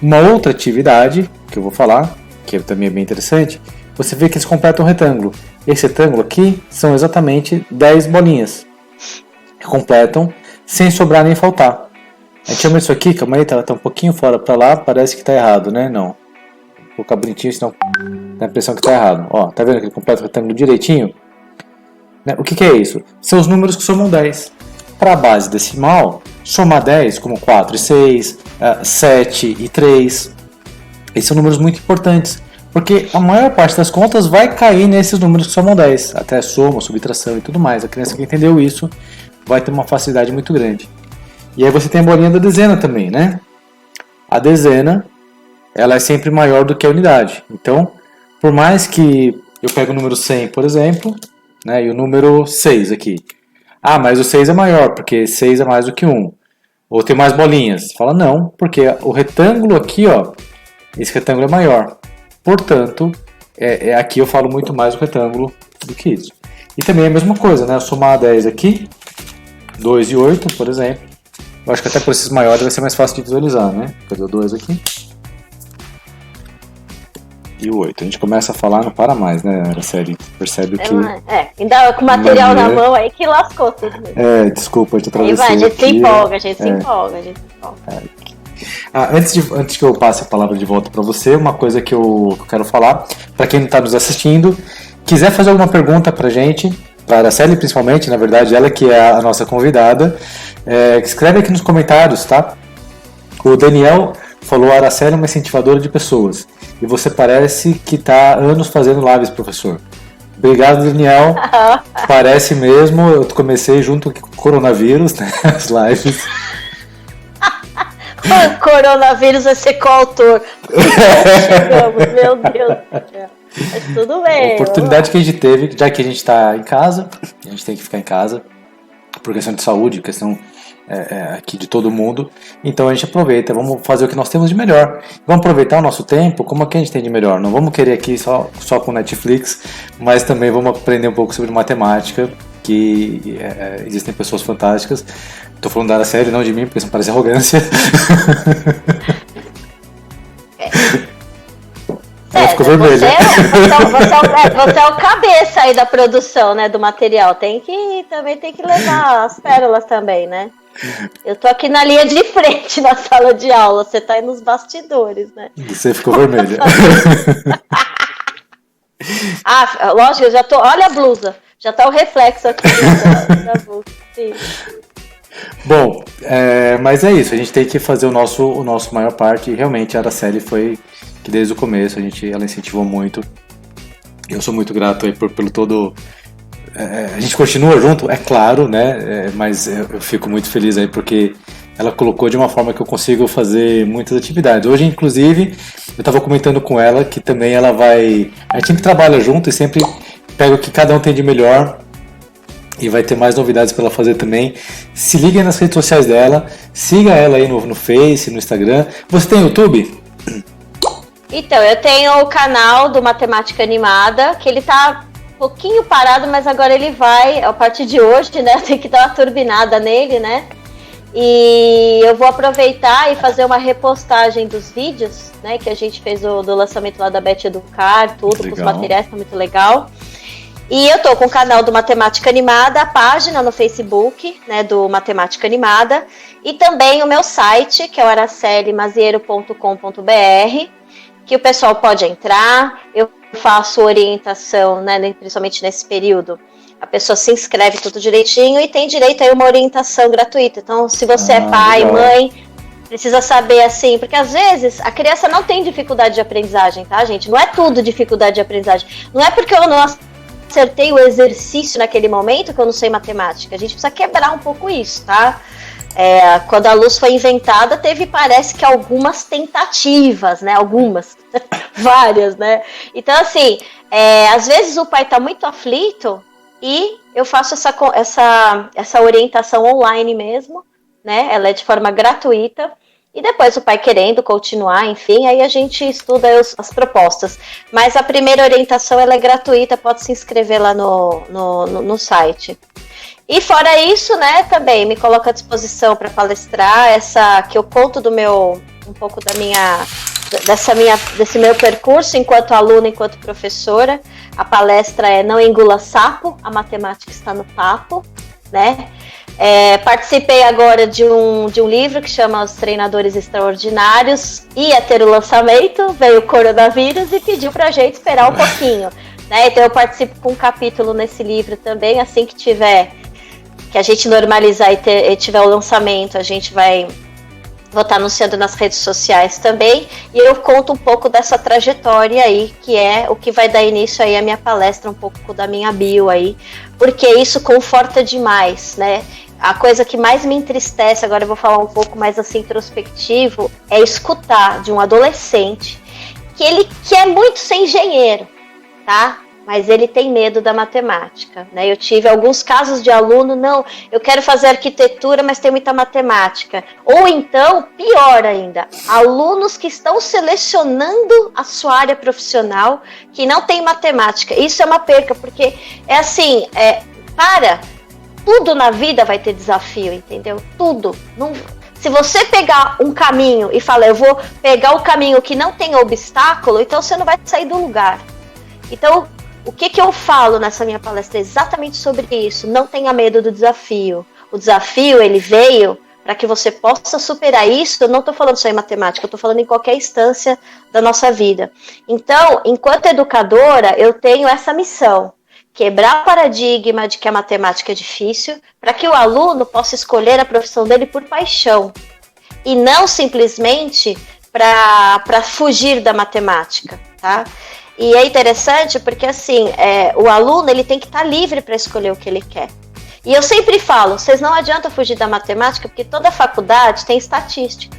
uma outra atividade que eu vou falar, que também é bem interessante, você vê que eles completam um retângulo. Esse retângulo aqui são exatamente 10 bolinhas que completam sem sobrar nem faltar. A gente chama isso aqui, calma aí, ela tá um pouquinho fora para lá, parece que tá errado, né? Não. Vou colocar bonitinho, senão dá a impressão que tá errado. Ó, tá vendo que ele completa o retângulo direitinho? O que é isso? São os números que somam 10. Para a base decimal, somar 10, como 4 e 6, 7 e 3, esses são números muito importantes, porque a maior parte das contas vai cair nesses números que somam 10, até soma, subtração e tudo mais. A criança que entendeu isso vai ter uma facilidade muito grande. E aí você tem a bolinha da dezena também, né? A dezena, ela é sempre maior do que a unidade. Então, por mais que eu pegue o número 100, por exemplo, né, e o número 6 aqui. Mas o 6 é maior, porque 6 é mais do que 1. Ou tem mais bolinhas. Você fala, não, porque o retângulo aqui, ó, esse retângulo é maior. Portanto, aqui eu falo muito mais do retângulo do que isso. E também é a mesma coisa, né? Eu somar 10 aqui, 2 e 8, por exemplo. Eu acho que até por esses maiores vai ser mais fácil de visualizar, né? Cadê o 2 aqui? E o 8. A gente começa a falar, não para mais, né? A série percebe que... ainda com o material na mão aí que lascou tudo mesmo. Desculpa, a gente atravessou a gente aqui. Se empolga. Antes que eu passe a palavra de volta para você, uma coisa que eu quero falar, para quem não está nos assistindo, quiser fazer alguma pergunta para a gente, para a Araceli principalmente, na verdade, ela que é a nossa convidada, escreve aqui nos comentários, tá? O Daniel falou: a Araceli é uma incentivadora de pessoas. E você parece que está há anos fazendo lives, professor. Obrigado, Daniel. Parece mesmo. Eu comecei junto com o coronavírus, né? As lives. O coronavírus vai ser coautor. Chegamos, meu Deus do céu. Mas tudo bem. A oportunidade que a gente teve, já que a gente está em casa, a gente tem que ficar em casa, por questão de saúde, questão aqui de todo mundo. Então a gente aproveita, vamos fazer o que nós temos de melhor. Vamos aproveitar o nosso tempo como é que a gente tem de melhor. Não vamos querer aqui só com Netflix, mas também vamos aprender um pouco sobre matemática, que existem pessoas fantásticas. Estou falando da Araceli, não de mim, porque isso parece arrogância. Ela ficou vermelha. Você é o cabeça aí da produção, né, do material. Também tem que levar as pérolas também, né? Eu tô aqui na linha de frente na sala de aula, você tá aí nos bastidores, né? Você ficou vermelha. Lógico, eu já tô. Olha a blusa, já tá o reflexo aqui da blusa. Sim. Bom, mas é isso, a gente tem que fazer o nosso maior parte, e realmente a Araceli foi que desde o começo ela incentivou muito. Eu sou muito grato aí pelo todo. A gente continua junto, é claro, né? Mas eu fico muito feliz aí porque ela colocou de uma forma que eu consigo fazer muitas atividades. Hoje, inclusive, eu estava comentando com ela que também ela vai. A gente sempre trabalha junto e sempre pega o que cada um tem de melhor. E vai ter mais novidades para ela fazer também. Se liga nas redes sociais dela, siga ela aí no Face, no Instagram. Você tem YouTube? Então, eu tenho o canal do Matemática Animada, que ele tá um pouquinho parado, mas agora ele vai, a partir de hoje, né? Tem que dar uma turbinada nele, né? E eu vou aproveitar e fazer uma repostagem dos vídeos, né? Que a gente fez do lançamento lá da Beth Educar, tudo, com os materiais, tá muito legal. E eu tô com o canal do Matemática Animada, a página no Facebook, né, do Matemática Animada, e também o meu site, que é o aracelimazieiro.com.br, que o pessoal pode entrar, eu faço orientação, né, principalmente nesse período, a pessoa se inscreve tudo direitinho e tem direito a uma orientação gratuita. Então, se você é pai, legal. mãe, precisa saber assim, porque às vezes a criança não tem dificuldade de aprendizagem, tá, gente? Não é tudo dificuldade de aprendizagem. Não é porque eu não acertei o exercício naquele momento que eu não sei matemática. A gente precisa quebrar um pouco isso, tá? Quando a luz foi inventada, parece que algumas tentativas, né? Algumas, várias, né? Então, assim, às vezes o pai tá muito aflito e eu faço essa orientação online mesmo, né? Ela é de forma gratuita. E depois o pai querendo continuar, enfim, aí a gente estuda as propostas. Mas a primeira orientação ela é gratuita, pode se inscrever lá no site. E fora isso, né, também me coloco à disposição para palestrar, que eu conto um pouco desse meu percurso enquanto aluna, enquanto professora. A palestra é Não Engula Sapo, a matemática está no papo, né? Participei agora de um livro que chama Os Treinadores Extraordinários. Ia ter o lançamento, veio o coronavírus e pediu pra gente esperar um pouquinho, né? Então eu participo com um capítulo nesse livro também. Assim que a gente normalizar e tiver o lançamento, vou estar anunciando nas redes sociais também, e eu conto um pouco dessa trajetória aí, que é o que vai dar início aí à minha palestra, um pouco da minha bio aí, porque isso conforta demais, né? A coisa que mais me entristece, agora eu vou falar um pouco mais assim introspectivo, é escutar de um adolescente que ele quer muito ser engenheiro, tá? Mas ele tem medo da matemática, né? Eu tive alguns casos de aluno, não, eu quero fazer arquitetura, mas tem muita matemática. Ou então, pior ainda, alunos que estão selecionando a sua área profissional que não tem matemática. Isso é uma perca, porque é assim, tudo na vida vai ter desafio, entendeu? Tudo. Se você pegar um caminho e falar, eu vou pegar o caminho que não tem obstáculo, então você não vai sair do lugar. Então, o que eu falo nessa minha palestra é exatamente sobre isso. Não tenha medo do desafio. O desafio, ele veio para que você possa superar isso. Eu não estou falando só em matemática, eu estou falando em qualquer instância da nossa vida. Então, enquanto educadora, eu tenho essa missão. Quebrar o paradigma de que a matemática é difícil, para que o aluno possa escolher a profissão dele por paixão. E não simplesmente para fugir da matemática, tá? E é interessante porque, assim, o aluno ele tem que estar livre para escolher o que ele quer. E eu sempre falo, vocês não adianta fugir da matemática, porque toda faculdade tem estatística.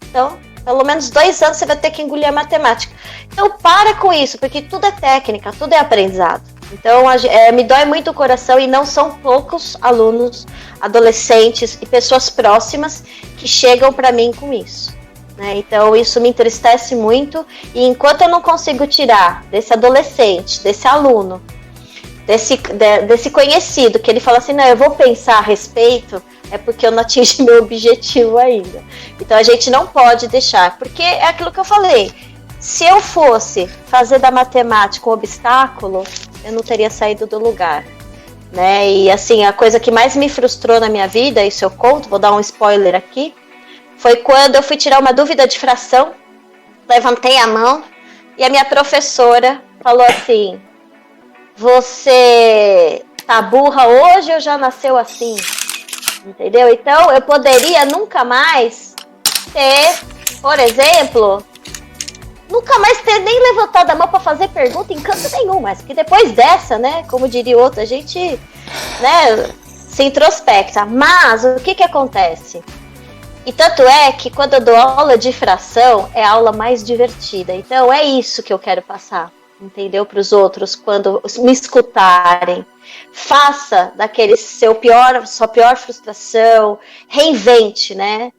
Então, pelo menos 2 anos você vai ter que engolir a matemática. Então, para com isso, porque tudo é técnica, tudo é aprendizado. Então, me dói muito o coração e não são poucos alunos, adolescentes e pessoas próximas que chegam para mim com isso. Então isso me entristece muito, e enquanto eu não consigo tirar desse adolescente, desse aluno, desse conhecido, que ele fala assim, não, eu vou pensar a respeito, é porque eu não atingi meu objetivo ainda. Então a gente não pode deixar, porque é aquilo que eu falei, se eu fosse fazer da matemática um obstáculo, eu não teria saído do lugar. Né? E assim, a coisa que mais me frustrou na minha vida, isso eu conto, vou dar um spoiler aqui, foi quando eu fui tirar uma dúvida de fração, levantei a mão e a minha professora falou assim, você tá burra hoje ou já nasceu assim? Entendeu? Então eu poderia nunca mais ter, por exemplo, nunca mais ter nem levantado a mão para fazer pergunta em canto nenhum, mas porque depois dessa, né, como diria outro, a gente, né, se introspecta. Mas o que acontece? E tanto é que quando eu dou aula de fração, é a aula mais divertida. Então é isso que eu quero passar, entendeu? Para os outros, quando me escutarem. Faça daquele sua pior frustração, reinvente, né?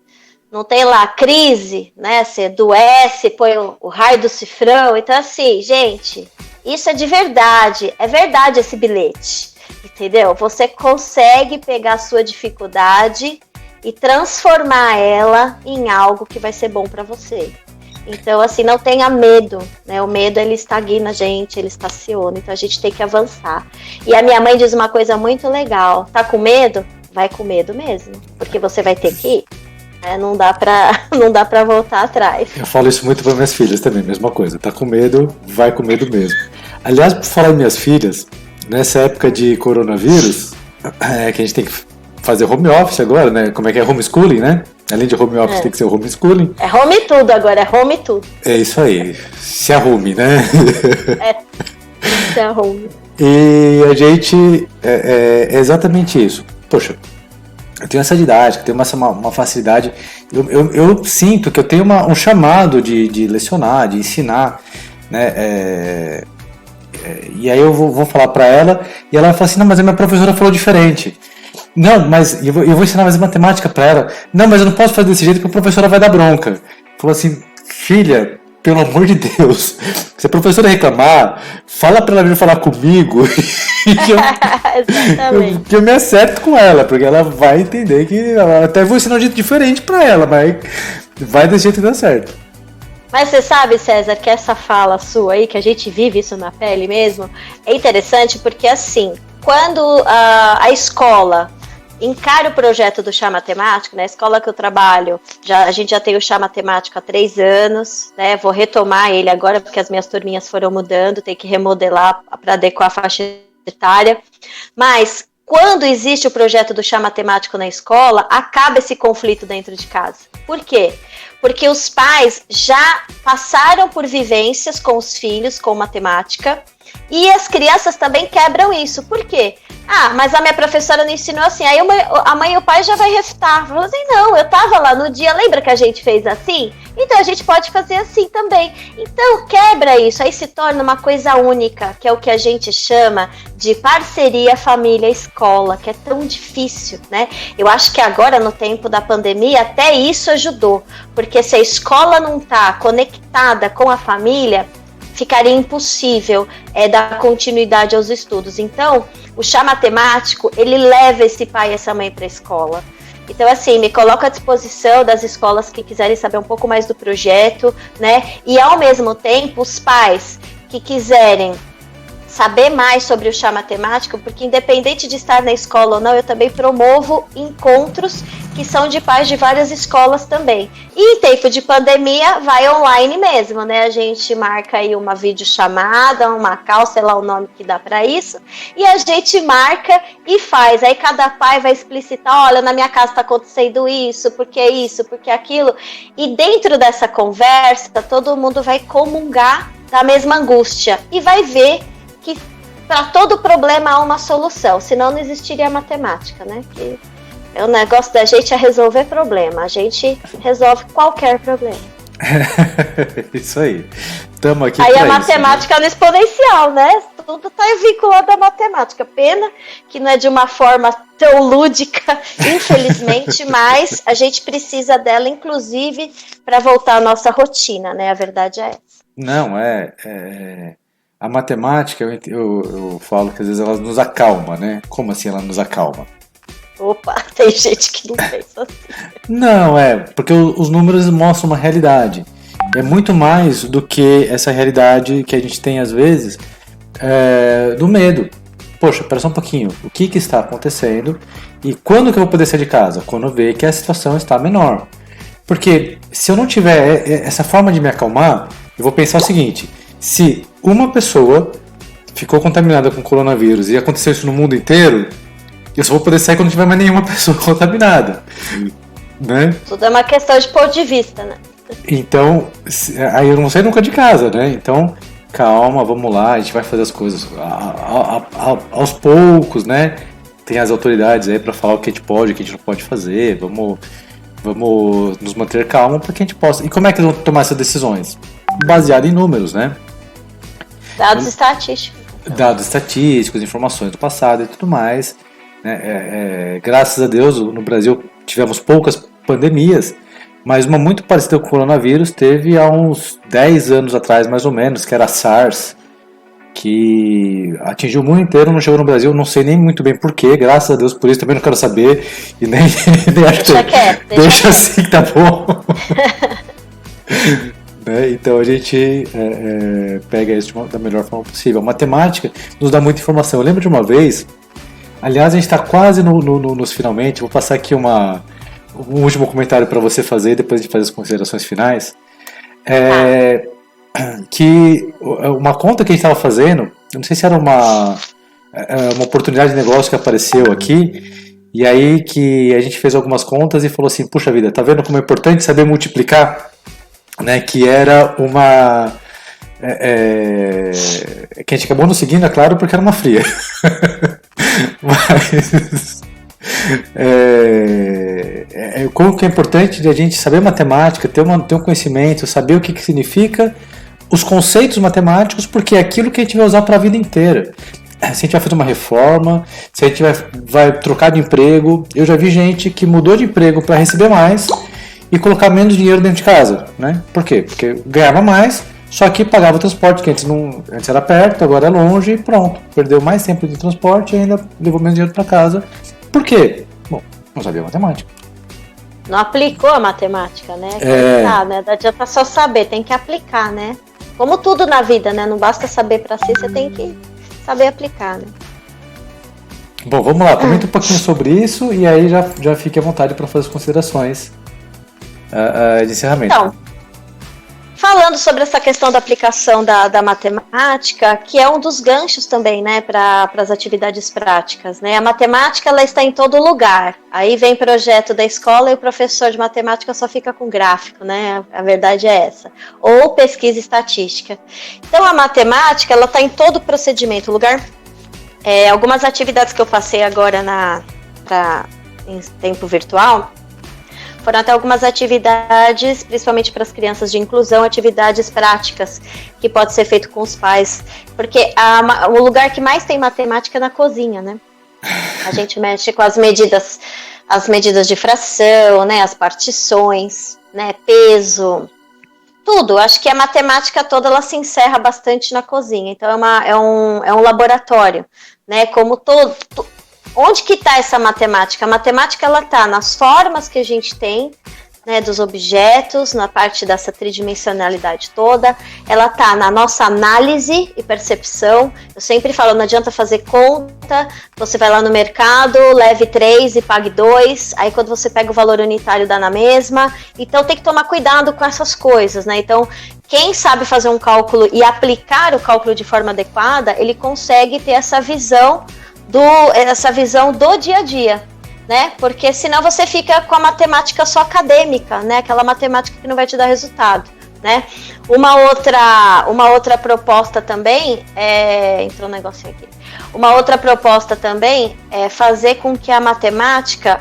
Não tem lá crise, né? Você adoece, põe o raio do cifrão. Então assim, gente, isso é de verdade. É verdade esse bilhete, entendeu? Você consegue pegar a sua dificuldade e transformar ela em algo que vai ser bom para você. Então, assim, não tenha medo, né? O medo, ele estagna a gente, ele estaciona, então a gente tem que avançar. E a minha mãe diz uma coisa muito legal: tá com medo? Vai com medo mesmo, porque você vai ter que ir. Não dá pra voltar atrás. Eu falo isso muito para minhas filhas também, mesma coisa. Tá com medo, vai com medo mesmo. Aliás, por falar em minhas filhas, nessa época de coronavírus, que a gente tem que fazer home office agora, né? Como é que é? Homeschooling, né? Além de home office, tem que ser homeschooling. É home tudo agora, é home tudo. É isso aí. Se arrume, né? Se arrume. E a gente... É exatamente isso. Poxa, eu tenho essa didática, tenho uma facilidade. Eu sinto que eu tenho um chamado de lecionar, de ensinar, né? E aí eu vou falar para ela e ela vai falar assim: não, mas a minha professora falou diferente. Não, mas eu vou ensinar mais matemática para ela. Não, mas eu não posso fazer desse jeito porque a professora vai dar bronca. Falou assim: filha, pelo amor de Deus, se a professora reclamar, fala para ela vir falar comigo que eu me acerto com ela, porque ela vai entender que eu até vou ensinar um jeito diferente para ela, mas vai desse jeito que dá certo. Mas você sabe, César, que essa fala sua aí, que a gente vive isso na pele mesmo, é interessante porque, assim, quando a escola encara o projeto do Chá Matemático, na escola que eu trabalho, a gente já tem o Chá Matemático há 3 anos, né? Vou retomar ele agora, porque as minhas turminhas foram mudando, tem que remodelar para adequar a faixa etária. Mas quando existe o projeto do Chá Matemático na escola, acaba esse conflito dentro de casa. Por quê? Porque os pais já passaram por vivências com os filhos, com matemática, e as crianças também quebram isso. Por quê? Mas a minha professora não ensinou assim. Aí a mãe e o pai já vai refutar. Falou assim: não, eu tava lá no dia, lembra que a gente fez assim? Então a gente pode fazer assim também. Então quebra isso, aí se torna uma coisa única, que é o que a gente chama de parceria família-escola, que é tão difícil, né? Eu acho que agora, no tempo da pandemia, até isso ajudou. Porque se a escola não tá conectada com a família, ficaria impossível dar continuidade aos estudos. Então, o Chá Matemático, ele leva esse pai e essa mãe para a escola. Então, assim, me coloco à disposição das escolas que quiserem saber um pouco mais do projeto, né? E, ao mesmo tempo, os pais que quiserem saber mais sobre o Chá Matemático, porque independente de estar na escola ou não, eu também promovo encontros que são de pais de várias escolas também. E em tempo de pandemia, vai online mesmo, né? A gente marca aí uma videochamada, uma call, sei lá o nome que dá para isso, e a gente marca e faz. Aí cada pai vai explicitar: olha, na minha casa está acontecendo isso, porque aquilo. E dentro dessa conversa, todo mundo vai comungar da mesma angústia e vai ver que para todo problema há uma solução, senão não existiria matemática, né? Que o negócio da gente é resolver problema, a gente resolve qualquer problema. Isso aí. Tamo aqui aí a isso, matemática, né? No exponencial, né? Tudo está vinculado à matemática. Pena que não é de uma forma tão lúdica, infelizmente, mas a gente precisa dela, inclusive, para voltar à nossa rotina, né? A verdade é essa. Não, a matemática, eu falo que às vezes ela nos acalma, né? Como assim ela nos acalma? Opa, tem gente que não pensa assim. Não, porque os números mostram uma realidade. É muito mais do que essa realidade que a gente tem às vezes do medo. Poxa, espera só um pouquinho, o que está acontecendo e quando que eu vou poder sair de casa? Quando eu ver que a situação está menor. Porque se eu não tiver essa forma de me acalmar, eu vou pensar o seguinte: se uma pessoa ficou contaminada com coronavírus e aconteceu isso no mundo inteiro, eu só vou poder sair quando não tiver mais nenhuma pessoa contaminada, né? Tudo é uma questão de ponto de vista, né? Então, aí eu não saio nunca de casa, né? Então, calma, vamos lá, a gente vai fazer as coisas aos poucos, né? Tem as autoridades aí para falar o que a gente pode, o que a gente não pode fazer, vamos nos manter calmos para que a gente possa. E como é que vão tomar essas decisões? Baseado em números, né? Dados estatísticos. Dados estatísticos, informações do passado e tudo mais. Né? Graças a Deus, no Brasil tivemos poucas pandemias, mas uma muito parecida com o coronavírus teve há uns 10 anos atrás, mais ou menos, que era a SARS, que atingiu o mundo inteiro, não chegou no Brasil, não sei nem muito bem porquê, graças a Deus por isso, também não quero saber, e nem acho que deixa assim que tá bom. Né? Então a gente pega isso da melhor forma possível. A matemática nos dá muita informação. Eu lembro de uma vez, aliás, a gente está quase nos finalmente. Vou passar aqui um último comentário para você fazer, depois de fazer as considerações finais. Que uma conta que a gente estava fazendo, eu não sei se era uma oportunidade de negócio que apareceu aqui, e aí que a gente fez algumas contas e falou assim, puxa vida, tá vendo como é importante saber multiplicar? Né, que era uma... que a gente acabou não seguindo, é claro, porque era uma fria. Mas... como que é importante a gente saber matemática, ter um conhecimento, saber o que significa os conceitos matemáticos, porque é aquilo que a gente vai usar para a vida inteira. Se a gente vai fazer uma reforma, se a gente vai trocar de emprego. Eu já vi gente que mudou de emprego para receber mais e colocar menos dinheiro dentro de casa, né? Por quê? Porque ganhava mais, só que pagava o transporte, que antes era perto, agora é longe e pronto. Perdeu mais tempo de transporte e ainda levou menos dinheiro para casa. Por quê? Bom, não sabia matemática. Não aplicou a matemática, né? Né? Não adianta só saber, tem que aplicar, né? Como tudo na vida, né? Não basta saber para si, você tem que saber aplicar, né? Bom, vamos lá, comenta um pouquinho sobre isso e aí já fique à vontade para fazer as considerações de encerramento. Então, falando sobre essa questão da aplicação da matemática, que é um dos ganchos também, né, para as atividades práticas, né? A matemática, ela está em todo lugar. Aí vem projeto da escola e o professor de matemática só fica com gráfico, né? A verdade é essa. Ou pesquisa estatística. Então, a matemática, ela está em todo o procedimento. Algumas atividades que eu passei agora em tempo virtual, foram até algumas atividades, principalmente para as crianças de inclusão, atividades práticas, que pode ser feito com os pais. Porque o lugar que mais tem matemática é na cozinha, né? A gente mexe com as medidas de fração, né? As partições, né? Peso, tudo. Acho que a matemática toda, ela se encerra bastante na cozinha. Então, é um laboratório, né? Como todo... Onde que está essa matemática? A matemática, ela está nas formas que a gente tem, né, dos objetos, na parte dessa tridimensionalidade toda. Ela está na nossa análise e percepção. Eu sempre falo, não adianta fazer conta, você vai lá no mercado, leve 3 e pague 2, aí quando você pega o valor unitário dá na mesma. Então tem que tomar cuidado com essas coisas, né? Então, quem sabe fazer um cálculo e aplicar o cálculo de forma adequada, ele consegue ter essa visão do dia a dia, né? Porque senão você fica com a matemática só acadêmica, né? Aquela matemática que não vai te dar resultado, né? Uma outra proposta também entrou um negocinho aqui. Uma outra proposta também é fazer com que a matemática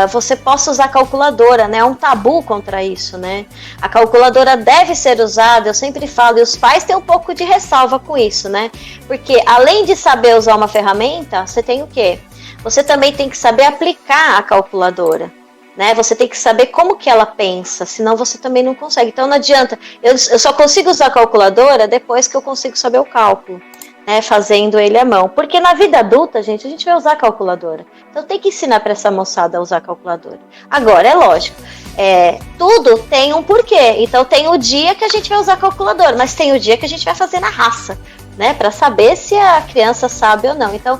você possa usar a calculadora, né? É um tabu contra isso, né? A calculadora deve ser usada, eu sempre falo, e os pais têm um pouco de ressalva com isso, né? Porque além de saber usar uma ferramenta, você tem o quê? Você também tem que saber aplicar a calculadora, né? Você tem que saber como que ela pensa, senão você também não consegue. Então não adianta, eu só consigo usar a calculadora depois que eu consigo saber o cálculo, né, fazendo ele à mão. Porque na vida adulta, gente, a gente vai usar a calculadora. Então tem que ensinar para essa moçada a usar a calculadora. Agora, é lógico, tudo tem um porquê. Então tem o dia que a gente vai usar a calculadora, mas tem o dia que a gente vai fazer na raça, né, para saber se a criança sabe ou não. Então,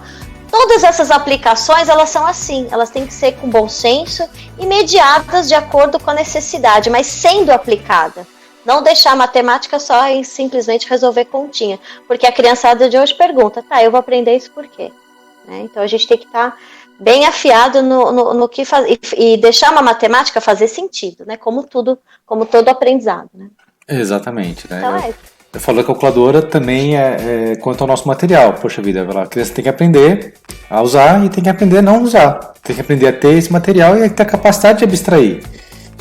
todas essas aplicações, elas são assim, elas têm que ser com bom senso e mediadas de acordo com a necessidade, mas sendo aplicada. Não deixar a matemática só em simplesmente resolver continha. Porque a criançada de hoje pergunta, tá, eu vou aprender isso por quê? Né? Então a gente tem que estar bem afiado no que fazer e deixar uma matemática fazer sentido, né? Como todo aprendizado, né? Exatamente, né? Então, eu falo da calculadora também quanto ao nosso material. Poxa vida, a criança tem que aprender a usar e tem que aprender a não usar. Tem que aprender a ter esse material e ter a capacidade de abstrair,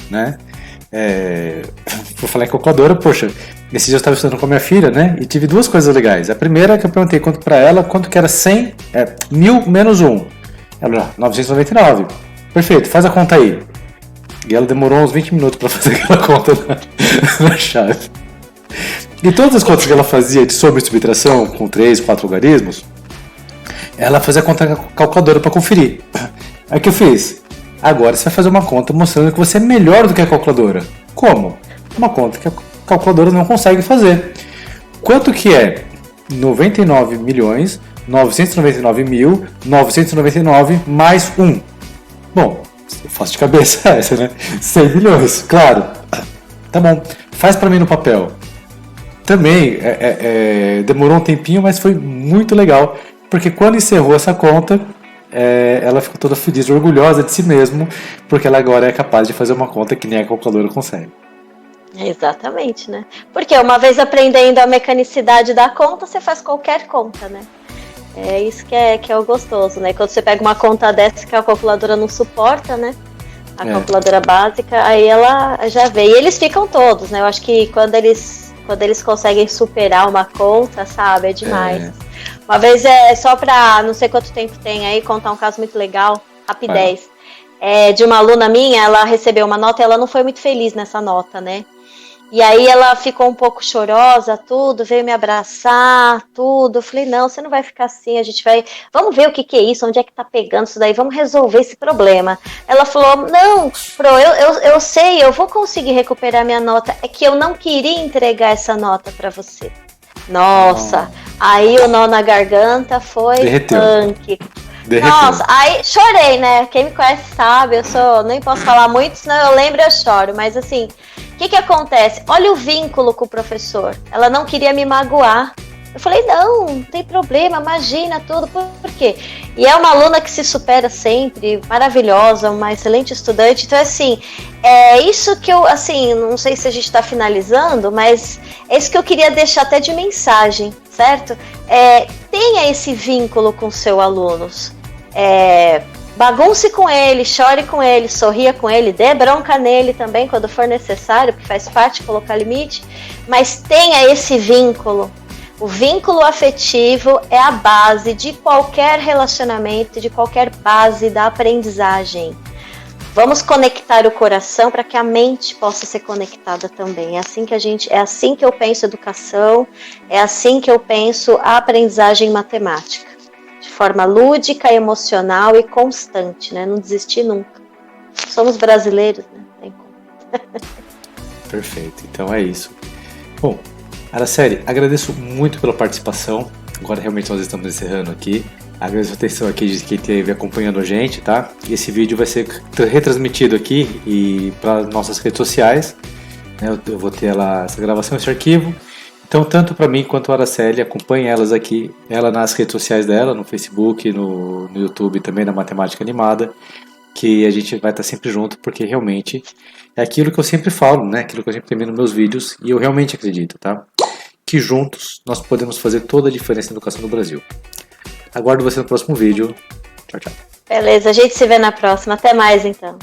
né? Vou falar em calculadora, poxa, esse dia eu estava estudando com a minha filha, né, e tive duas coisas legais. A primeira é que eu perguntei para ela quanto que era 1000 menos 1. Ela, 999. Perfeito, faz a conta aí. E ela demorou uns 20 minutos para fazer aquela conta na chave. E todas as contas que ela fazia de sobre subtração, com 3, 4 logaritmos, ela fazia a conta com a calculadora para conferir. Aí o que eu fiz? Agora você vai fazer uma conta mostrando que você é melhor do que a calculadora. Como? Uma conta que a calculadora não consegue fazer. Quanto que é 99.999.999 mais 1? Bom, eu faço de cabeça essa, né? 100 milhões, claro. Tá bom, faz para mim no papel. Também demorou um tempinho, mas foi muito legal, porque quando encerrou essa conta, ela ficou toda feliz e orgulhosa de si mesma, porque ela agora é capaz de fazer uma conta que nem a calculadora consegue. Exatamente, né? Porque uma vez aprendendo a mecanicidade da conta, você faz qualquer conta, né? É isso que é o gostoso, né? Quando você pega uma conta dessa que a calculadora não suporta, né? A calculadora básica, aí ela já vê. E eles ficam todos, né? Eu acho que quando eles conseguem superar uma conta, sabe? É demais. Uma vez, só pra não sei quanto tempo tem aí, contar um caso muito legal, rapidez. De uma aluna minha, ela recebeu uma nota e ela não foi muito feliz nessa nota, né? E aí ela ficou um pouco chorosa, tudo, veio me abraçar, tudo. Eu falei, não, você não vai ficar assim, a gente vai... Vamos ver o que é isso, onde é que tá pegando isso daí, vamos resolver esse problema. Ela falou, não, Pro, eu sei, eu vou conseguir recuperar minha nota, é que eu não queria entregar essa nota para você. Nossa, aí o nó na garganta foi punk. Nossa, aí chorei, né? Quem me conhece sabe, nem posso falar muito, senão eu lembro e eu choro, mas assim... O que acontece? Olha o vínculo com o professor. Ela não queria me magoar. Eu falei, não tem problema, imagina tudo. Por quê? E é uma aluna que se supera sempre, maravilhosa, uma excelente estudante. Então, assim, é isso que eu, assim, não sei se a gente está finalizando, mas é isso que eu queria deixar até de mensagem, certo? Tenha esse vínculo com seus alunos. Bagunce com ele, chore com ele, sorria com ele, dê bronca nele também quando for necessário, porque faz parte colocar limite, mas tenha esse vínculo. O vínculo afetivo é a base de qualquer relacionamento, de qualquer base da aprendizagem. Vamos conectar o coração para que a mente possa ser conectada também. É assim que eu penso educação, é assim que eu penso a aprendizagem matemática. De forma lúdica, emocional e constante, né? Não desistir nunca. Somos brasileiros, né? Tem como. Perfeito, então é isso. Bom, Araceli, agradeço muito pela participação. Agora realmente nós estamos encerrando aqui. Agradeço a atenção aqui de quem esteve acompanhando a gente, tá? Esse vídeo vai ser retransmitido aqui e para nossas redes sociais. Né? Eu vou ter essa gravação, esse arquivo. Então, tanto para mim quanto a Araceli, acompanhe elas aqui, ela nas redes sociais dela, no Facebook, no YouTube também, na Matemática Animada, que a gente vai estar sempre junto, porque realmente é aquilo que eu sempre falo, né? Aquilo que eu sempre termino nos meus vídeos, e eu realmente acredito, tá? Que juntos nós podemos fazer toda a diferença na educação no Brasil. Aguardo você no próximo vídeo. Tchau, tchau. Beleza, a gente se vê na próxima. Até mais, então.